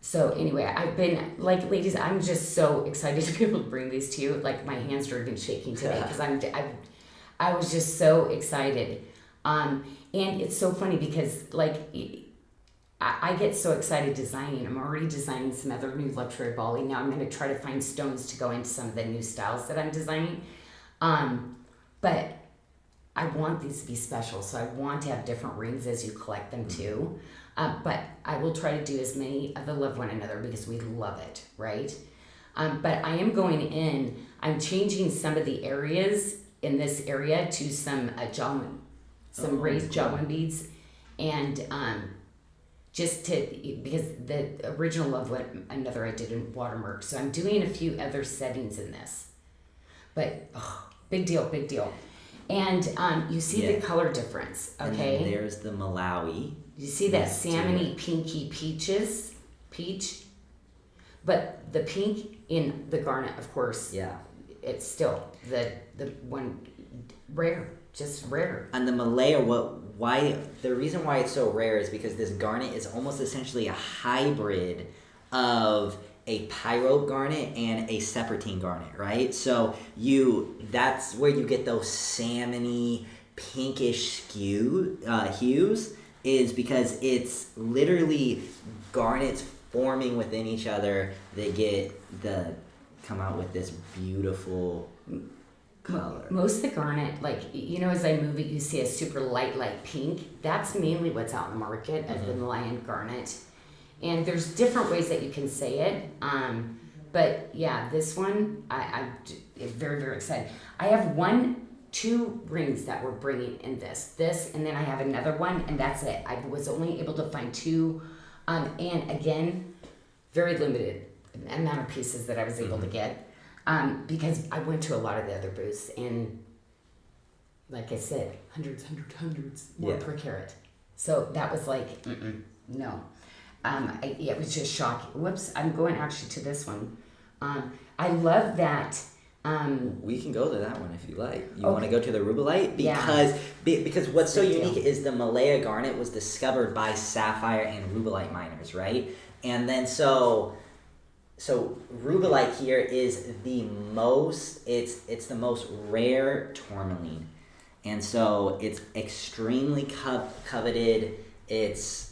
so anyway, I've been, like, ladies, I'm just so excited to be able to bring these to you. Like, my hands are even shaking today because I was just so excited. And it's so funny because, like, I get so excited designing. I'm already designing some other new luxury Bali. Now I'm going to try to find stones to go into some of the new styles that I'm designing. But I want these to be special, so I want to have different rings as you collect them too. But I will try to do as many of the love one another because we love it, right? But I am going in, I'm changing some of the areas in this area to some raised Jawan beads. And just to, because the original love one another I did in watermark. So I'm doing a few other settings in this. But, big deal, big deal. And you see the color difference, okay? And then there's the Malawi. You see that salmony, pinky peach? But the pink in the garnet, of course. Yeah. It's still the one rare, just rare. And the Malaya, the reason why it's so rare is because this garnet is almost essentially a hybrid of a pyrope garnet and a serpentine garnet, right? So that's where you get those salmony, pinkish hues, is because it's literally garnets forming within each other. They come out with this beautiful color. Most of the garnet, like, as I move it, you see a super light pink. That's mainly what's out in the market of the Malayan garnet. And there's different ways that you can say it. But yeah, this one, I'm very, very excited. I have 2 rings that we're bringing in this, and then I have another one, and that's it. I was only able to find 2, and again, very limited amount of pieces that I was able to get, because I went to a lot of the other booths, and like I said, hundreds more per carat. So that was like, no. It was just shocking. Whoops, I'm going actually to this one. I love that. We can go to that one if you like. You want to go to the Rubellite? Because what's so unique is the Malaya garnet was discovered by sapphire and Rubellite miners, right? And then so Rubellite here is the most the most rare tourmaline, and so it's extremely coveted. It's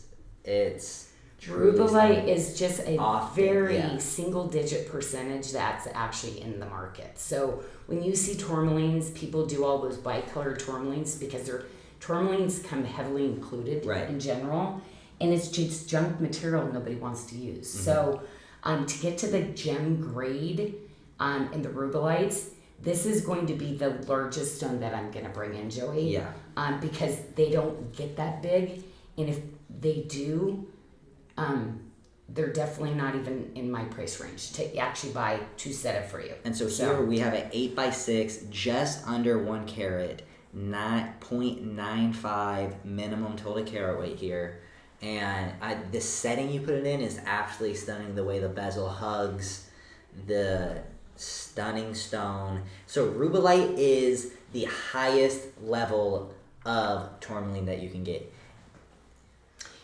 Rubellite is just a very single-digit percentage that's actually in the market. So when you see tourmalines, people do all those bicolored tourmalines because tourmalines come heavily included in general, and it's just junk material nobody wants to use. So to get to the gem grade in the Rubellites, this is going to be the largest stone that I'm going to bring in, Joey. Yeah. Because they don't get that big, and if they do, they're definitely not even in my price range to actually buy 2 set for you. And so here we have an 8x6, just under 1 carat, 0.95 minimum total carat weight here. And the setting you put it in is absolutely stunning. The way the bezel hugs the stunning stone. So Rubellite is the highest level of tourmaline that you can get.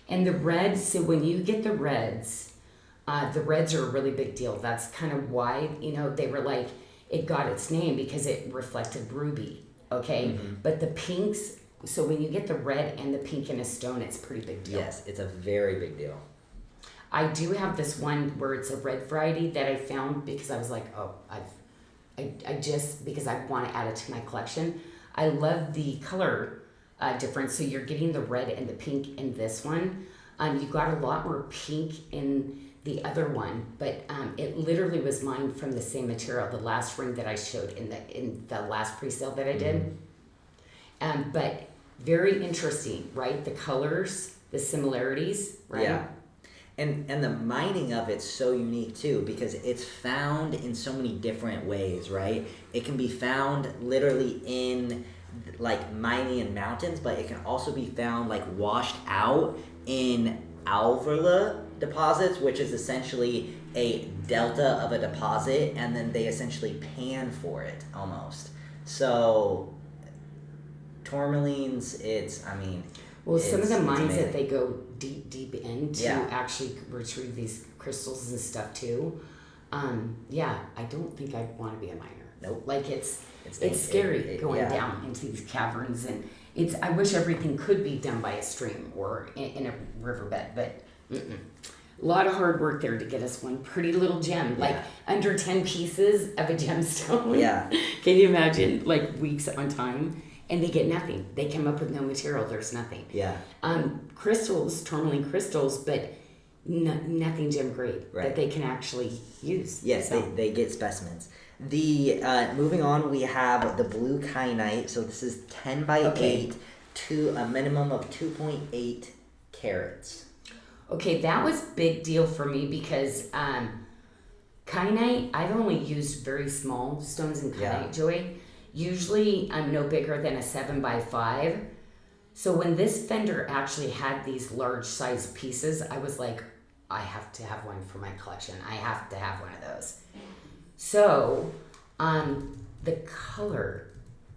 And the reds, so when you get the reds are a really big deal. That's kind of why, they were like, it got its name because it reflected ruby, okay? But the pinks, so when you get the red and the pink in a stone, it's a pretty big deal. Yes, it's a very big deal. I do have this one where it's a red variety that I found because I was like, because I want to add it to my collection. I love the color difference. So you're getting the red and the pink in this one. You got a lot more pink in the other one, but it literally was mined from the same material. The last ring that I showed in the last pre-sale that I did. But very interesting, right? The colors, the similarities, right? Yeah. And the mining of it's so unique too because it's found in so many different ways, right? It can be found literally in like mining in mountains, but it can also be found like washed out in alveolar deposits, which is essentially a delta of a deposit, and then they essentially pan for it almost. So tourmalines, Well, some of the mines amazing. that they go deep into Yeah. actually retrieve these crystals and stuff too. I don't think I'd want to be a miner. Nope. Like it's scary going down into these caverns, and I wish everything could be done by a stream or in a riverbed, but a lot of hard work there to get us one pretty little gem, like under 10 pieces of a gemstone. Yeah. Can you imagine, like weeks on time? And they get nothing. They come up with no material. There's nothing. Yeah. Crystals, tourmaline crystals, but nothing gem grade Right. that they can actually use. Yes, So, they get specimens. The moving on, we have the blue kyanite. So this is 10 by 8 to a minimum of 2.8 carats. okay, that was big deal for me because kyanite, I've only used very small stones in kyanite, Yeah. Joey. Usually I'm no bigger than a 7 by 5. So when this fender actually had these large size pieces, I was like, I have to have one for my collection. I have to have one of those. So the color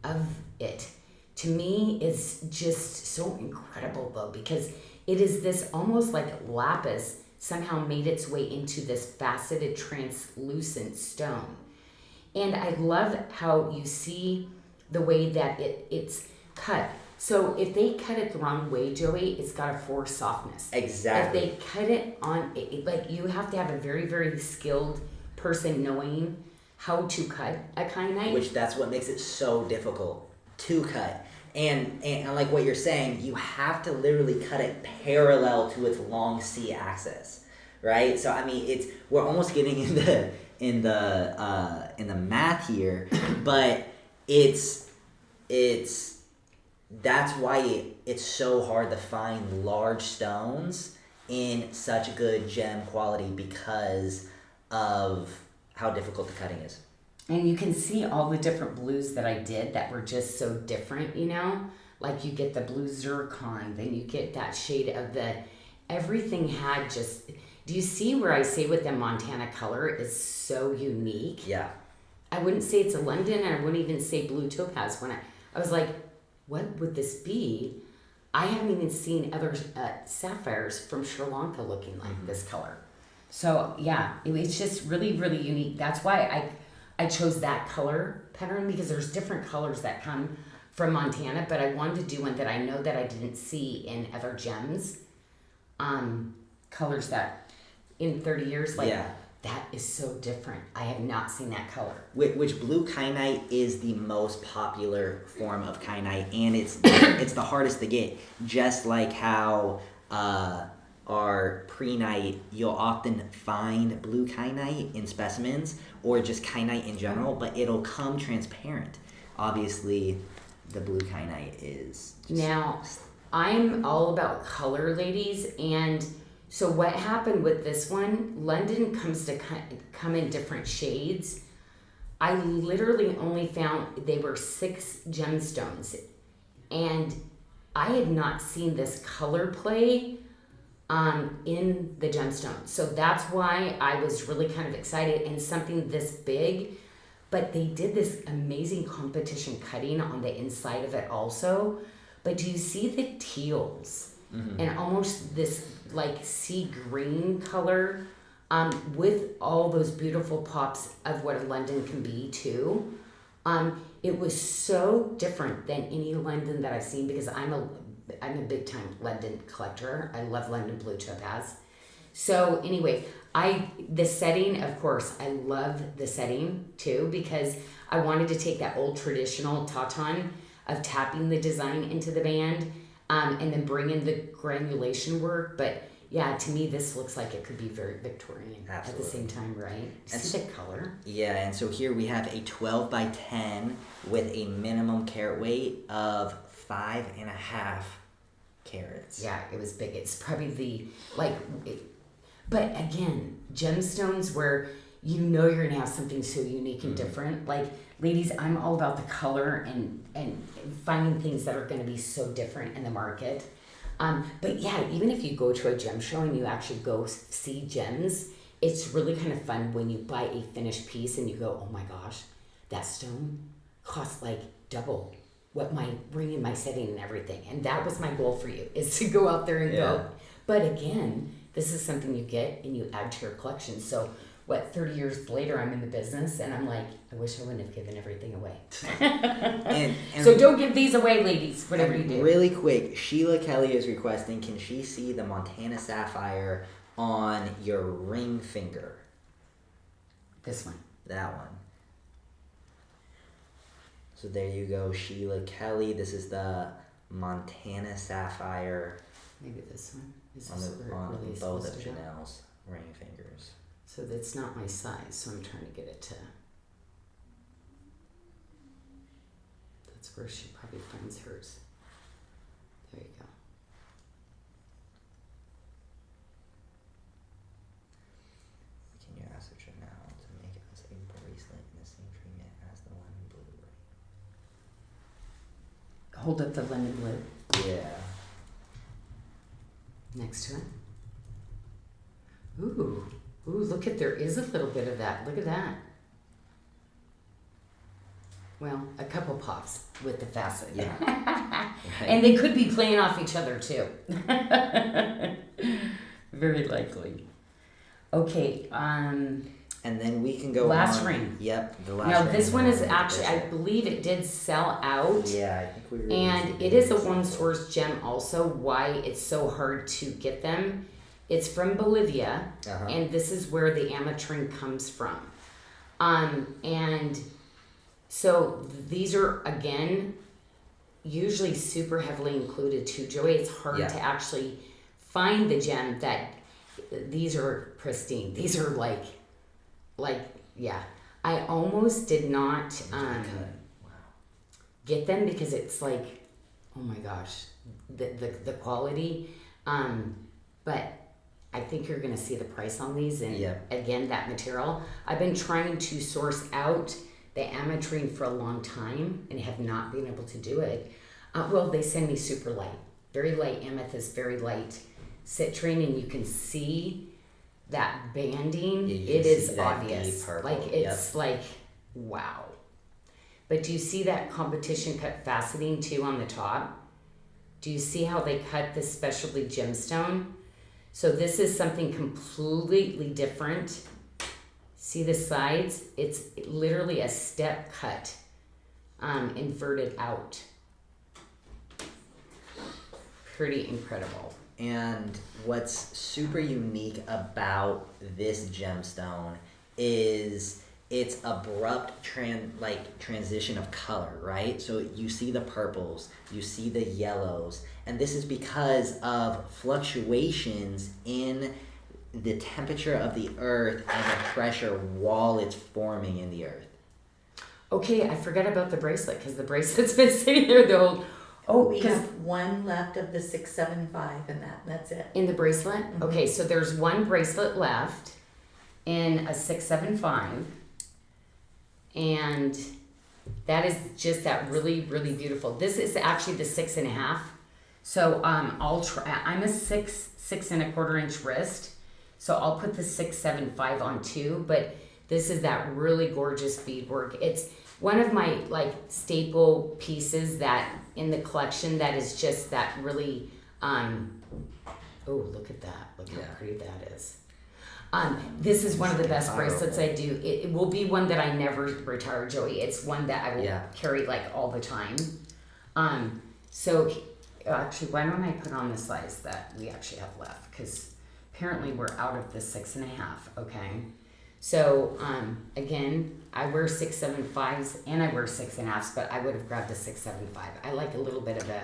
of it to me is just so incredible though, because it is this almost like lapis somehow made its way into this faceted translucent stone. And I love how you see the way that it's cut. So if they cut it the wrong way, Joey, it's got a forced softness. Exactly. If they cut it on, like you have to have a very, very skilled person knowing how to cut a kyanite. Which that's what makes it so difficult to cut. And like what you're saying, you have to literally cut it parallel to its long C axis, right? So we're almost getting in the math here, but that's why it's so hard to find large stones in such good gem quality because of how difficult the cutting is. And you can see all the different blues that I did that were just so different, Like you get the blue zircon, then you get that shade of everything had just, do you see where I say with the Montana color is so unique? Yeah. I wouldn't say it's a London, and I wouldn't even say blue topaz. When I was like, what would this be? I haven't even seen other sapphires from Sri Lanka looking like this color. So yeah, it's just really, really unique. That's why I chose that color pattern, because there's different colors that come from Montana, but I wanted to do one that I know that I didn't see in other gems. Colors that in 30 years, that is so different. I have not seen that color. Which blue kyanite is the most popular form of kyanite, and it's the hardest to get. Just like how our Prehnite, you'll often find blue kyanite in specimens, or just kyanite in general, but it'll come transparent. Obviously, the blue kyanite is Now, I'm all about color, ladies, and so what happened with this one, London comes to come in different shades. I literally only found they were 6 gemstones, and I had not seen this color play in the gemstone. So that's why I was really kind of excited, and something this big, but they did this amazing competition cutting on the inside of it also. But do you see the teals? Mm-hmm. And almost this like sea green color with all those beautiful pops of what a London can be too. It was so different than any London that I've seen, because I'm a big time London collector. I love London blue topaz. So anyway, the setting, of course, I love the setting too, because I wanted to take that old traditional taton of tapping the design into the band, and then bring in the granulation work. But yeah, to me, this looks like it could be very Victorian. Absolutely. At the same time, right? See the color? Yeah, and so here we have a 12 by 10 with a minimum carat weight of 5.5 carats. Yeah, it was big. It's probably but again, gemstones where you're going to have something so unique and different. Like, ladies, I'm all about the color and finding things that are going to be so different in the market. But yeah, even if you go to a gem show and you actually go see gems, it's really kind of fun when you buy a finished piece and you go, oh my gosh, that stone costs like double what my ring and my setting and everything. And that was my goal for you, is to go out there and go. But again, this is something you get and you add to your collection. So 30 years later, I'm in the business and I'm like, I wish I wouldn't have given everything away. and so don't give these away, ladies, whatever you do. Really quick, Sheila Kelly is requesting, can she see the Montana sapphire on your ring finger? This one. That one. So there you go, Sheila Kelly. This is the Montana sapphire. Maybe this one. Is on this where it really is both of supposed to go? Janyls' ring fingers. So that's not my size, so I'm trying to get it to... That's where she probably finds hers. There you go. Can you ask Janyl to make us a bracelet in the same treatment as the one in blue ring? Hold up the lemon blue Yeah. next to it. Ooh, look at, there is a little bit of that. Look at that. Well, a couple pops with the facet. Yeah. Right. And they could be playing off each other too. Very likely. Okay, And then we can go last on. ring. Yep, the last now ring. this one is And actually, I bracelet. believe it did sell out. Yeah, I think we were. And it is a one source gem also. Why it's so hard to get them. It's from Bolivia, and this is where the Ametrine comes from. And so these are, again, usually super heavily included too, Joey. It's hard to actually find the gem that, these are pristine. These are like, yeah. I almost did not get them because it's like, oh my gosh, the quality. But I think you're going to see the price on these. And again, that material. I've been trying to source out the Ametrine for a long time and have not been able to do it. Well, they send me super light, very light amethyst, very light citrine, and you can see that banding. It is obvious. Like, it's like, wow. But do you see that competition cut faceting too on the top? Do you see how they cut this specialty gemstone? So this is something completely different. See the sides? It's literally a step cut, inverted out. Pretty incredible. And what's super unique about this gemstone is its abrupt transition of color, right? So you see the purples, you see the yellows, and this is because of fluctuations in the temperature of the earth and the pressure while it's forming in the earth. Okay, I forgot about the bracelet because the bracelet's been sitting there the whole... we have one left of the 675 and that's it. In the bracelet? Mm-hmm. Okay, so there's one bracelet left in a 675. And that is just that really, really beautiful. This is actually the 6.5. So I'll try. I'm a 6.25 inch wrist. So I'll put the 675 on too. But this is that really gorgeous beadwork. It's one of my staple pieces that in the collection that is just that really. Oh, look at that! Look how pretty that is. This is one of the best bracelets I do. It will be one that I never retire, Joey. It's one that I will carry all the time. So actually, why don't I put on the size that we actually have left? Because apparently we're out of the 6.5. Okay. So again, I wear 6.75s and I wear 6.5s, but I would have grabbed a 6.75. I like a little bit of a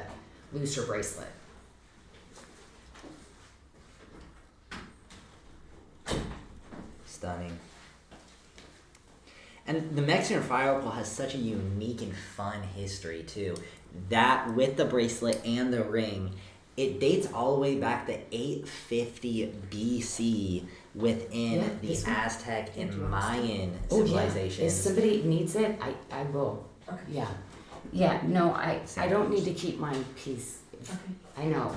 looser bracelet. Stunning. And the Mexican fire opal has such a unique and fun history too. That with the bracelet and the ring, it dates all the way back to 850 BC within the Aztec and Mayan civilizations. If somebody needs it, I will. Okay. Yeah. Yeah, no, I don't need to keep my piece. I know.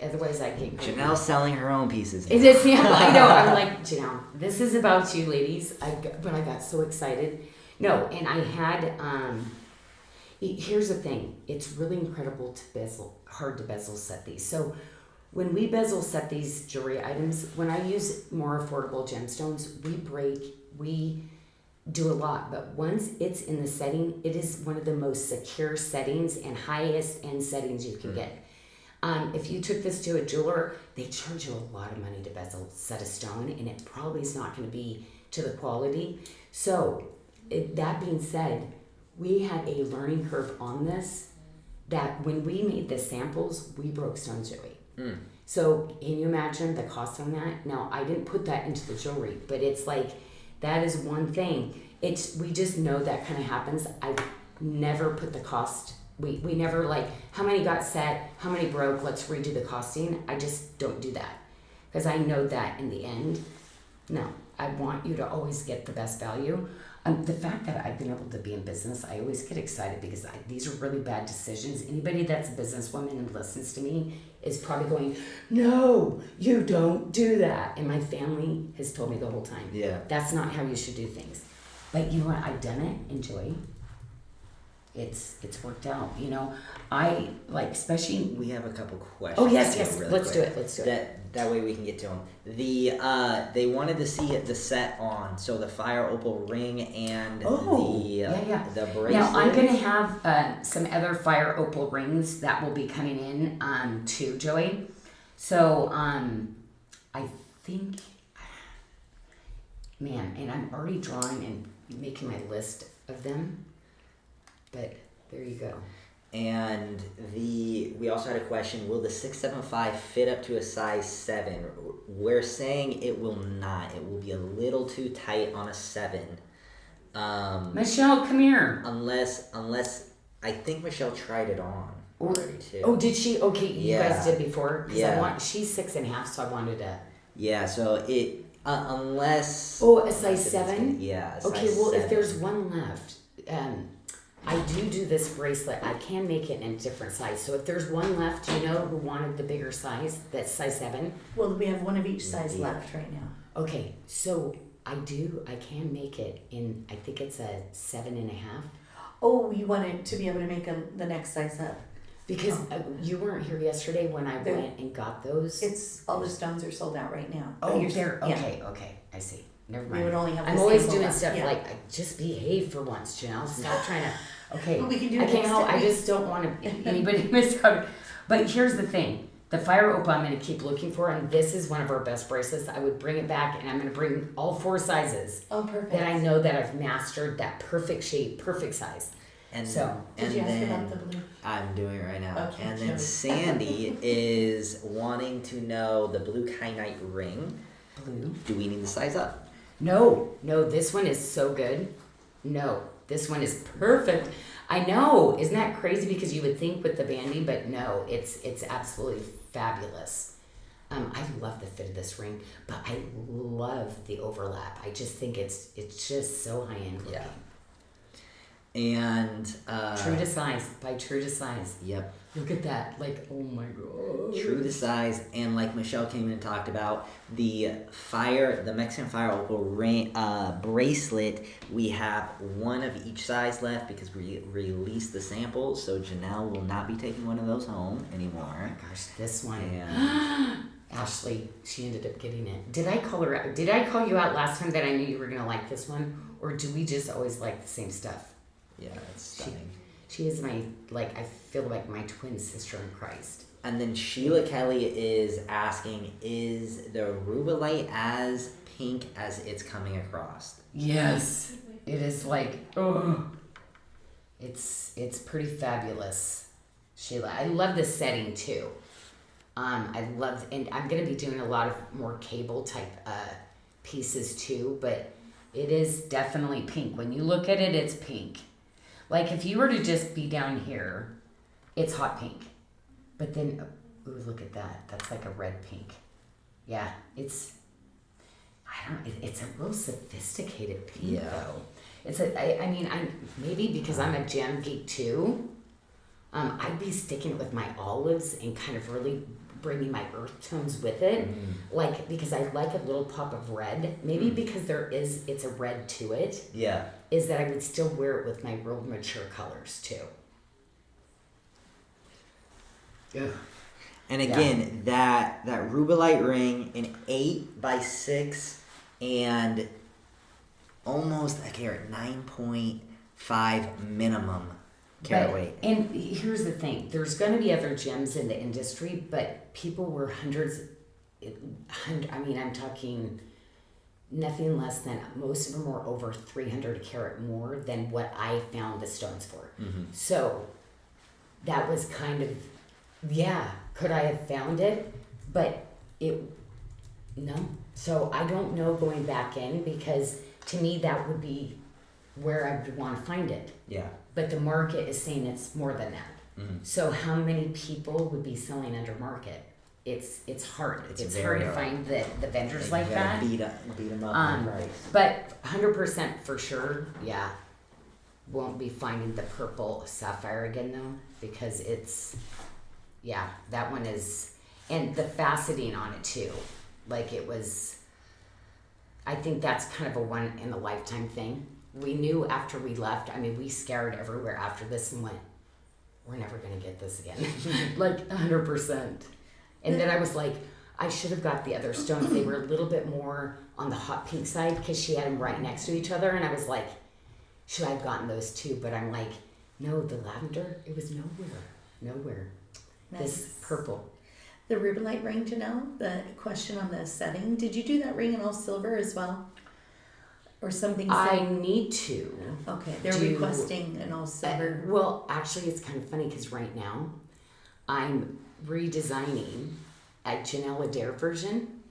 Otherwise, I get crazy. Janelle's selling her own pieces. It is, yeah, I know. I'm like, Janelle, this is about you, ladies. But I got so excited. No, and I had, here's the thing. It's really incredible hard to bezel set these. So when we bezel set these jewelry items, when I use more affordable gemstones, we do a lot. But once it's in the setting, it is one of the most secure settings and highest end settings you can get. If you took this to a jeweler, they charge you a lot of money to bezel set a stone, and it probably is not going to be to the quality. So, that being said, we had a learning curve on this, that when we made the samples, we broke stone jewelry. So, can you imagine the cost on that? Now, I didn't put that into the jewelry, but it's like, that is one thing. We just know that kind of happens. I've never put the cost. We never like, how many got set, how many broke, let's redo the costing. I just don't do that. Because I know that in the end, no, I want you to always get the best value. The fact that I've been able to be in business, I always get excited because these are really bad decisions. Anybody that's a businesswoman and listens to me is probably going, no, you don't do that. And my family has told me the whole time, that's not how you should do things. But you know what, I've done it, enjoy. It's worked out, you know. I like, especially. We have a couple questions. Oh yes, really let's quick. do it. That way we can get to them. They wanted to see the set on, so the fire opal ring and the bracelet. Now I'm gonna have some other fire opal rings that will be coming in too, Joey. So I think, man, and I'm already drawing and making my list of them. But there you go. And we also had a question, will the 675 fit up to a size 7? We're saying it will not. It will be a little too tight on a 7. Michelle, come here. Unless I think Michelle tried it on already too. Oh, did she? Okay, you guys did before? Yeah. She's 6.5, so I wanted to. Yeah, so it, unless. Oh, a size 7? Yeah, okay, well, if there's one left, I do this bracelet. I can make it in a different size. So if there's one left, you know who wanted the bigger size? That's size 7? Well, we have one of each size left right now. Okay, so I can make it in, I think it's a 7.5. Oh, you wanted to be able to make the next size up. Because you weren't here yesterday when I went and got those. All the stones are sold out right now. Oh, you're there. Okay, I see. Never mind. We would only have I'm always doing stuff like, just behave for once, Janelle. Stop trying to. Okay. But we can do I can't help. I just don't want anybody miss out. But here's the thing: the fire opal I'm going to keep looking for, and this is one of our best bracelets. I would bring it back, and I'm going to bring all 4 sizes. Oh, perfect. That I know that I've mastered that perfect shape, perfect size. And so, did you ask about the blue? I'm doing it right now. Okay, and then Sandy is wanting to know the blue kyanite ring. Blue. Do we need to size up? No, this one is so good. No, this one is perfect. I know, isn't that crazy? Because you would think with the banding, but no, it's absolutely fabulous. I love the fit of this ring, but I love the overlap. I just think it's just so high end looking. Yeah. And true to size, by true to size. Yep. Look at that, like, oh my god. True to size, and like Michelle came in and talked about, the Mexican fire opal ring bracelet, we have one of each size left because we released the samples, so Janyl will not be taking one of those home anymore. Oh my gosh, this one. And Ashley, she ended up getting it. Did I call her out? Did I call you out last time that I knew you were gonna like this one, or do we just always like the same stuff? yeah, it's stunning. She is I feel like my twin sister in Christ. And then Sheila Kelly is asking, is the Rubellite as pink as it's coming across? Yes. It is like, oh. It's pretty fabulous, Sheila. I love the setting too. And I'm going to be doing a lot of more cable type pieces too, but it is definitely pink. When you look at it, it's pink. Like if you were to just be down here, it's hot pink. But then, ooh, look at that. That's like a red pink. Yeah, it's a real sophisticated pink though. I mean, maybe because I'm a gem geek too. I'd be sticking with my olives and kind of really bringing my earth tones with it, like because I like a little pop of red. Maybe because it's a red to it. Yeah. Is that I would still wear it with my real mature colors too. Yeah. And again, that Rubellite ring, an 8x6 and almost a carat, 9.5 minimum carat weight. And here's the thing: there's going to be other gems in the industry, but people were hundreds. I mean, I'm talking nothing less than, most of them were over 300 a carat more than what I found the stones for. So that was kind of, yeah, could I have found it? But no. So I don't know going back in, because to me that would be where I would want to find it. Yeah. But the market is saying it's more than that. So how many people would be selling under market? It's hard. It's hard to find the vendors like that. Beat them up on price. But 100% for sure, yeah. Won't be finding the purple sapphire again though, because yeah, that one is, and the faceting on it too. Like it was, I think that's kind of a one in a lifetime thing. We knew after we left, I mean, we scoured everywhere after this and went, we're never going to get this again. Like 100%. And then I was like, I should have got the other stones. They were a little bit more on the hot pink side because she had them right next to each other. And I was like, should I have gotten those too? But I'm like, no, the lavender, it was nowhere. Nice. This purple. The Rubellite ring, Janyl, the question on the setting, did you do that ring in all silver as well? Or something I similar? Need to. Okay, they're requesting an all silver. Well, actually, it's kind of funny because right now I'm redesigning a Janyl Adair version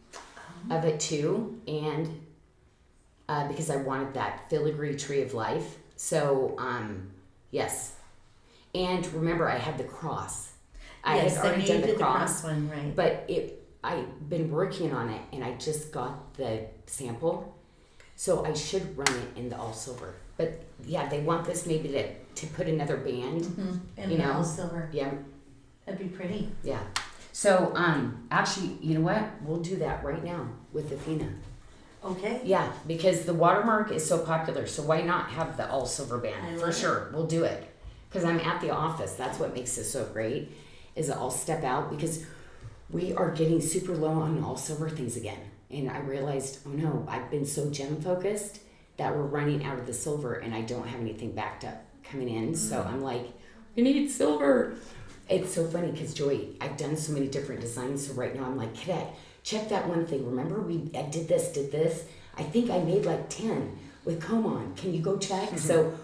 of it too, and because I wanted that filigree tree of life. So, yes. And remember, I had the cross. I had already done the cross one, right? But I've been working on it, and I just got the sample, so I should run it in the all silver. But yeah, they want this maybe to put another band, And the all silver. Yeah, That'd be pretty. yeah. So actually, you know what? We'll do that right now with Athena. Okay. Yeah, because the watermark is so popular, so why not have the all silver band? I For love sure, we'll do it. Because I'm at the office. That's what makes it so great. Is I'll step out because we are getting super low on all silver things again. And I realized, oh no, I've been so gem focused that we're running out of the silver and I don't have anything backed up coming in. So I'm like, we need silver. It's so funny because Joy, I've done so many different designs. So right now I'm like, Cadet, check that one thing. Remember I did this. I think I made like 10 with comb on. Can you go check? So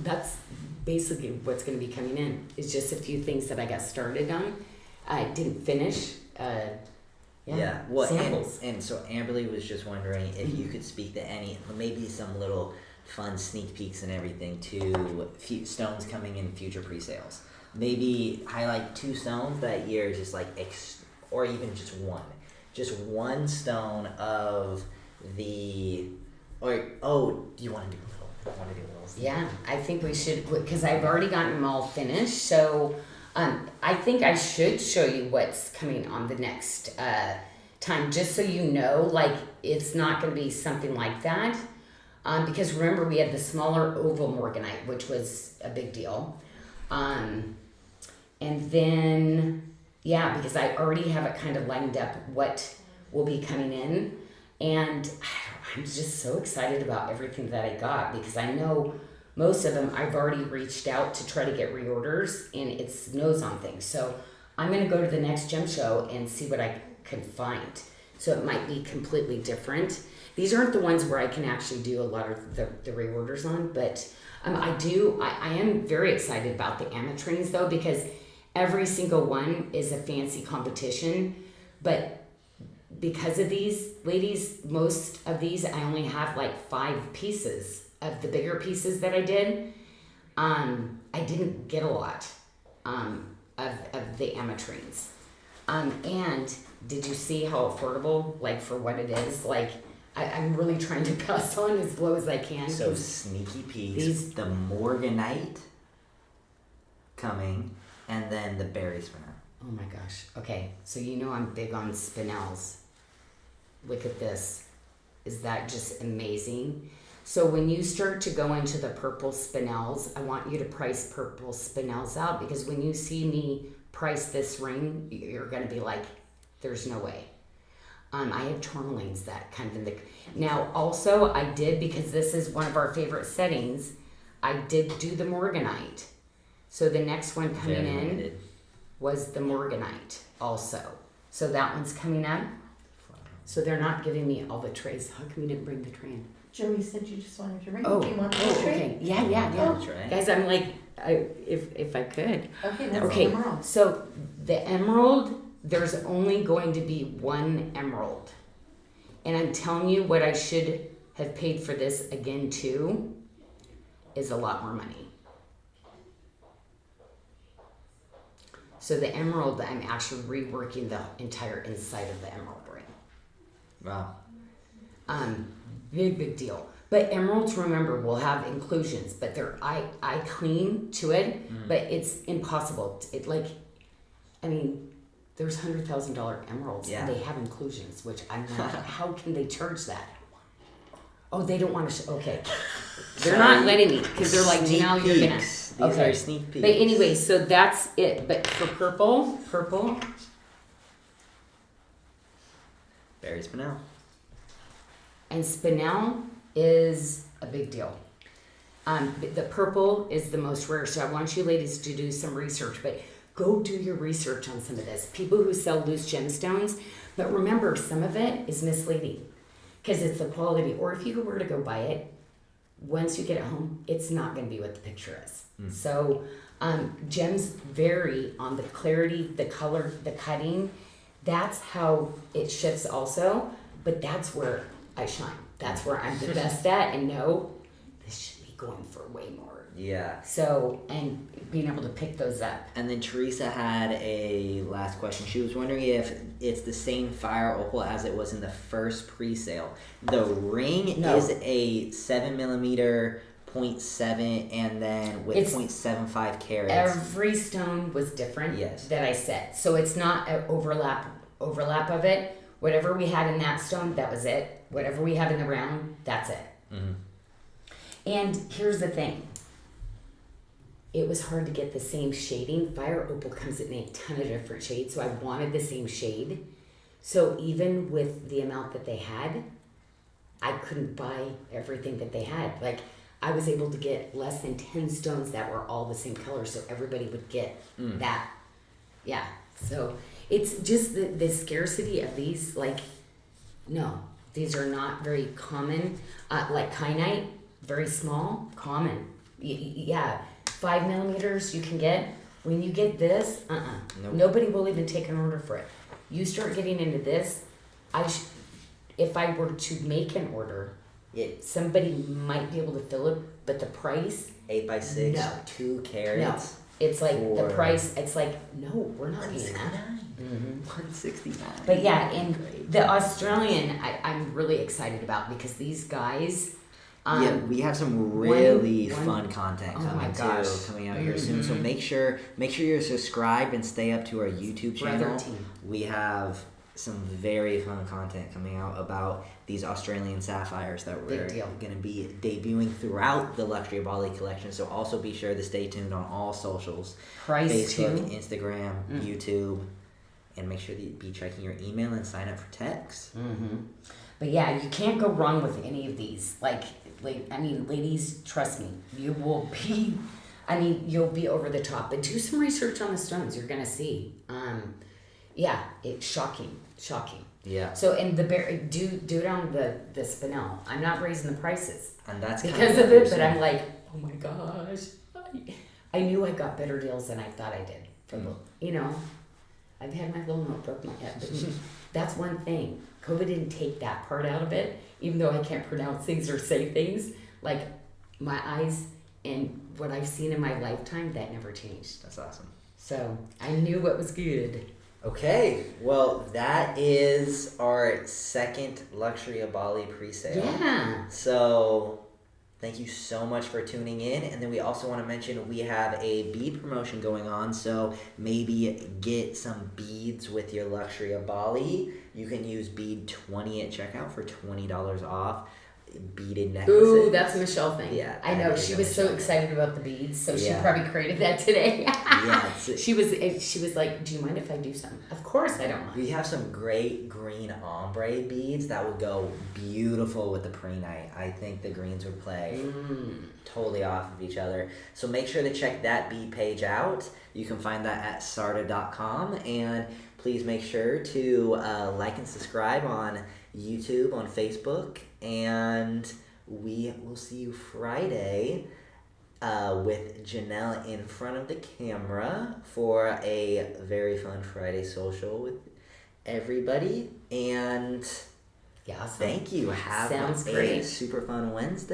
that's basically what's going to be coming in. It's just a few things that I got started on. I didn't finish. Well, samples. and so Amberly was just wondering if you could speak to any, maybe some little fun sneak peeks and everything to stones coming in future pre-sales. Maybe highlight 2 stones that year, just like or even just one stone of the, do you want to do a little? Yeah, I think we should, because I've already gotten them all finished. So I think I should show you what's coming on the next time, just so you know, like it's not going to be something like that. Because remember, we had the smaller oval Morganite, which was a big deal. And then, yeah, because I already have it kind of lined up what will be coming in. And I'm just so excited about everything that I got, because I know most of them I've already reached out to try to get reorders, and it's nose on things. So I'm going to go to the next gem show and see what I can find. So it might be completely different. These aren't the ones where I can actually do a lot of the reorders on, but I am very excited about the Ametrines though, because every single one is a fancy competition. But because of these ladies, most of these I only have like 5 pieces of the bigger pieces that I did. I didn't get a lot of the Ametrines. And did you see how affordable, like for what it is? Like I'm really trying to pass on as low as I can. So sneaky peeks, the Morganite coming, and then the berry spinel. Oh my gosh. Okay, so you know I'm big on spinels. Look at this. Is that just amazing? So when you start to go into the purple spinels, I want you to price purple spinels out, because when you see me price this ring, you're going to be like, there's no way. I have tourmalines that kind of in the... Now, also, I did, because this is one of our favorite settings, I did do the Morganite. So the next one coming in was the Morganite also. So that one's coming up. So they're not giving me all the trays. How come you didn't bring the tray in? Joey said you just wanted to ring. Oh, Do you want the tray? okay. Yeah. That's right. Guys, I'm like, if I could. Okay, that's Okay, emerald. so the emerald, there's only going to be one emerald. And I'm telling you, what I should have paid for this again too is a lot more money. So the emerald, I'm actually reworking the entire inside of the emerald ring. Wow. Big deal. But emeralds, remember, will have inclusions, but they're eye clean to it, but it's impossible. There's $100,000 emeralds and they have inclusions, which I'm like, how can they charge that? Oh, they don't want to. Okay, they're not letting me, because they're like, now you're gonna. These are sneak peeks. But anyway, so that's it. But for purple, Berry spinel. and spinel is a big deal. The purple is the most rare, so I want you ladies to do some research, but go do your research on some of this. People who sell loose gemstones, but remember, some of it is misleading because it's the quality, or if you were to go buy it, once you get it home, it's not going to be what the picture is. So gems vary on the clarity, the color, the cutting. That's how it shifts also, but that's where I shine. That's where I'm the best at, and no, this should be going for way more. Yeah. So, and being able to pick those up. And then Teresa had a last question. She was wondering if it's the same fire opal as it was in the first pre-sale. The ring is a 7mm 0.7 and then with 0.75 carats. Every stone was different that I said. So it's not an overlap of it. Whatever we had in that stone, that was it. Whatever we have in the round, that's it. Mm-hmm. And here's the thing. It was hard to get the same shading. Fire opal comes in a ton of different shades, so I wanted the same shade. So even with the amount that they had, I couldn't buy everything that they had. Like, I was able to get less than 10 stones that were all the same color, so everybody would get that. Yeah, so it's just the scarcity of these, like, no, these are not very common. Like kyanite, very small, common. 5mm you can get. When you get this, nope. Nobody will even take an order for it. You start getting into this, if I were to make an order, somebody might be able to fill it, but the price 8x6, no. 2 carats. No, it's like the price. It's like, no, we're not paying that. $169. But yeah, and the Australian, I'm really excited about, because these guys. We have some really fun content coming out here soon. So make sure you're subscribed and stay up to our YouTube channel. We have some very fun content coming out about these Australian sapphires that we're going to be debuting throughout the Luxury of Bali collection. So also be sure to stay tuned on all socials. Facebook, Instagram, YouTube. And make sure that you be checking your email and sign up for text. But yeah, you can't go wrong with any of these. Ladies, trust me, you will be, you'll be over the top. But do some research on the stones. You're going to see. It's shocking. Yeah. So, and do it on the spinel. I'm not raising the prices. And that's because of it, but I'm like, oh my gosh. I knew I got better deals than I thought I did. I've had my little notebook in my head. But that's one thing. COVID didn't take that part out of it, even though I can't pronounce things or say things. Like, my eyes and what I've seen in my lifetime, that never changed. That's awesome. So, I knew what was good. Okay, well, that is our second Luxury of Bali pre-sale. Yeah. So, Thank you so much for tuning in. And then we also want to mention we have a bead promotion going on. So maybe get some beads with your luxury of Bali. You can use bead 20 at checkout for $20 off. Beaded necklaces. Ooh, that's a Michelle thing. Yeah, I know. She was so excited about the beads, so she probably created that today. She was like, "Do you mind if I do some?" Of course, I don't mind. We have some great green ombre beads that would go beautiful with the Prehnite. I think the greens would play totally off of each other. So make sure to check that bead page out. You can find that at sarda.com, and please make sure to like and subscribe on YouTube, on Facebook, and we will see you Friday with Janyl in front of the camera for a very fun Friday social with everybody. And awesome. thank you. Have Sounds a great. super fun Wednesday.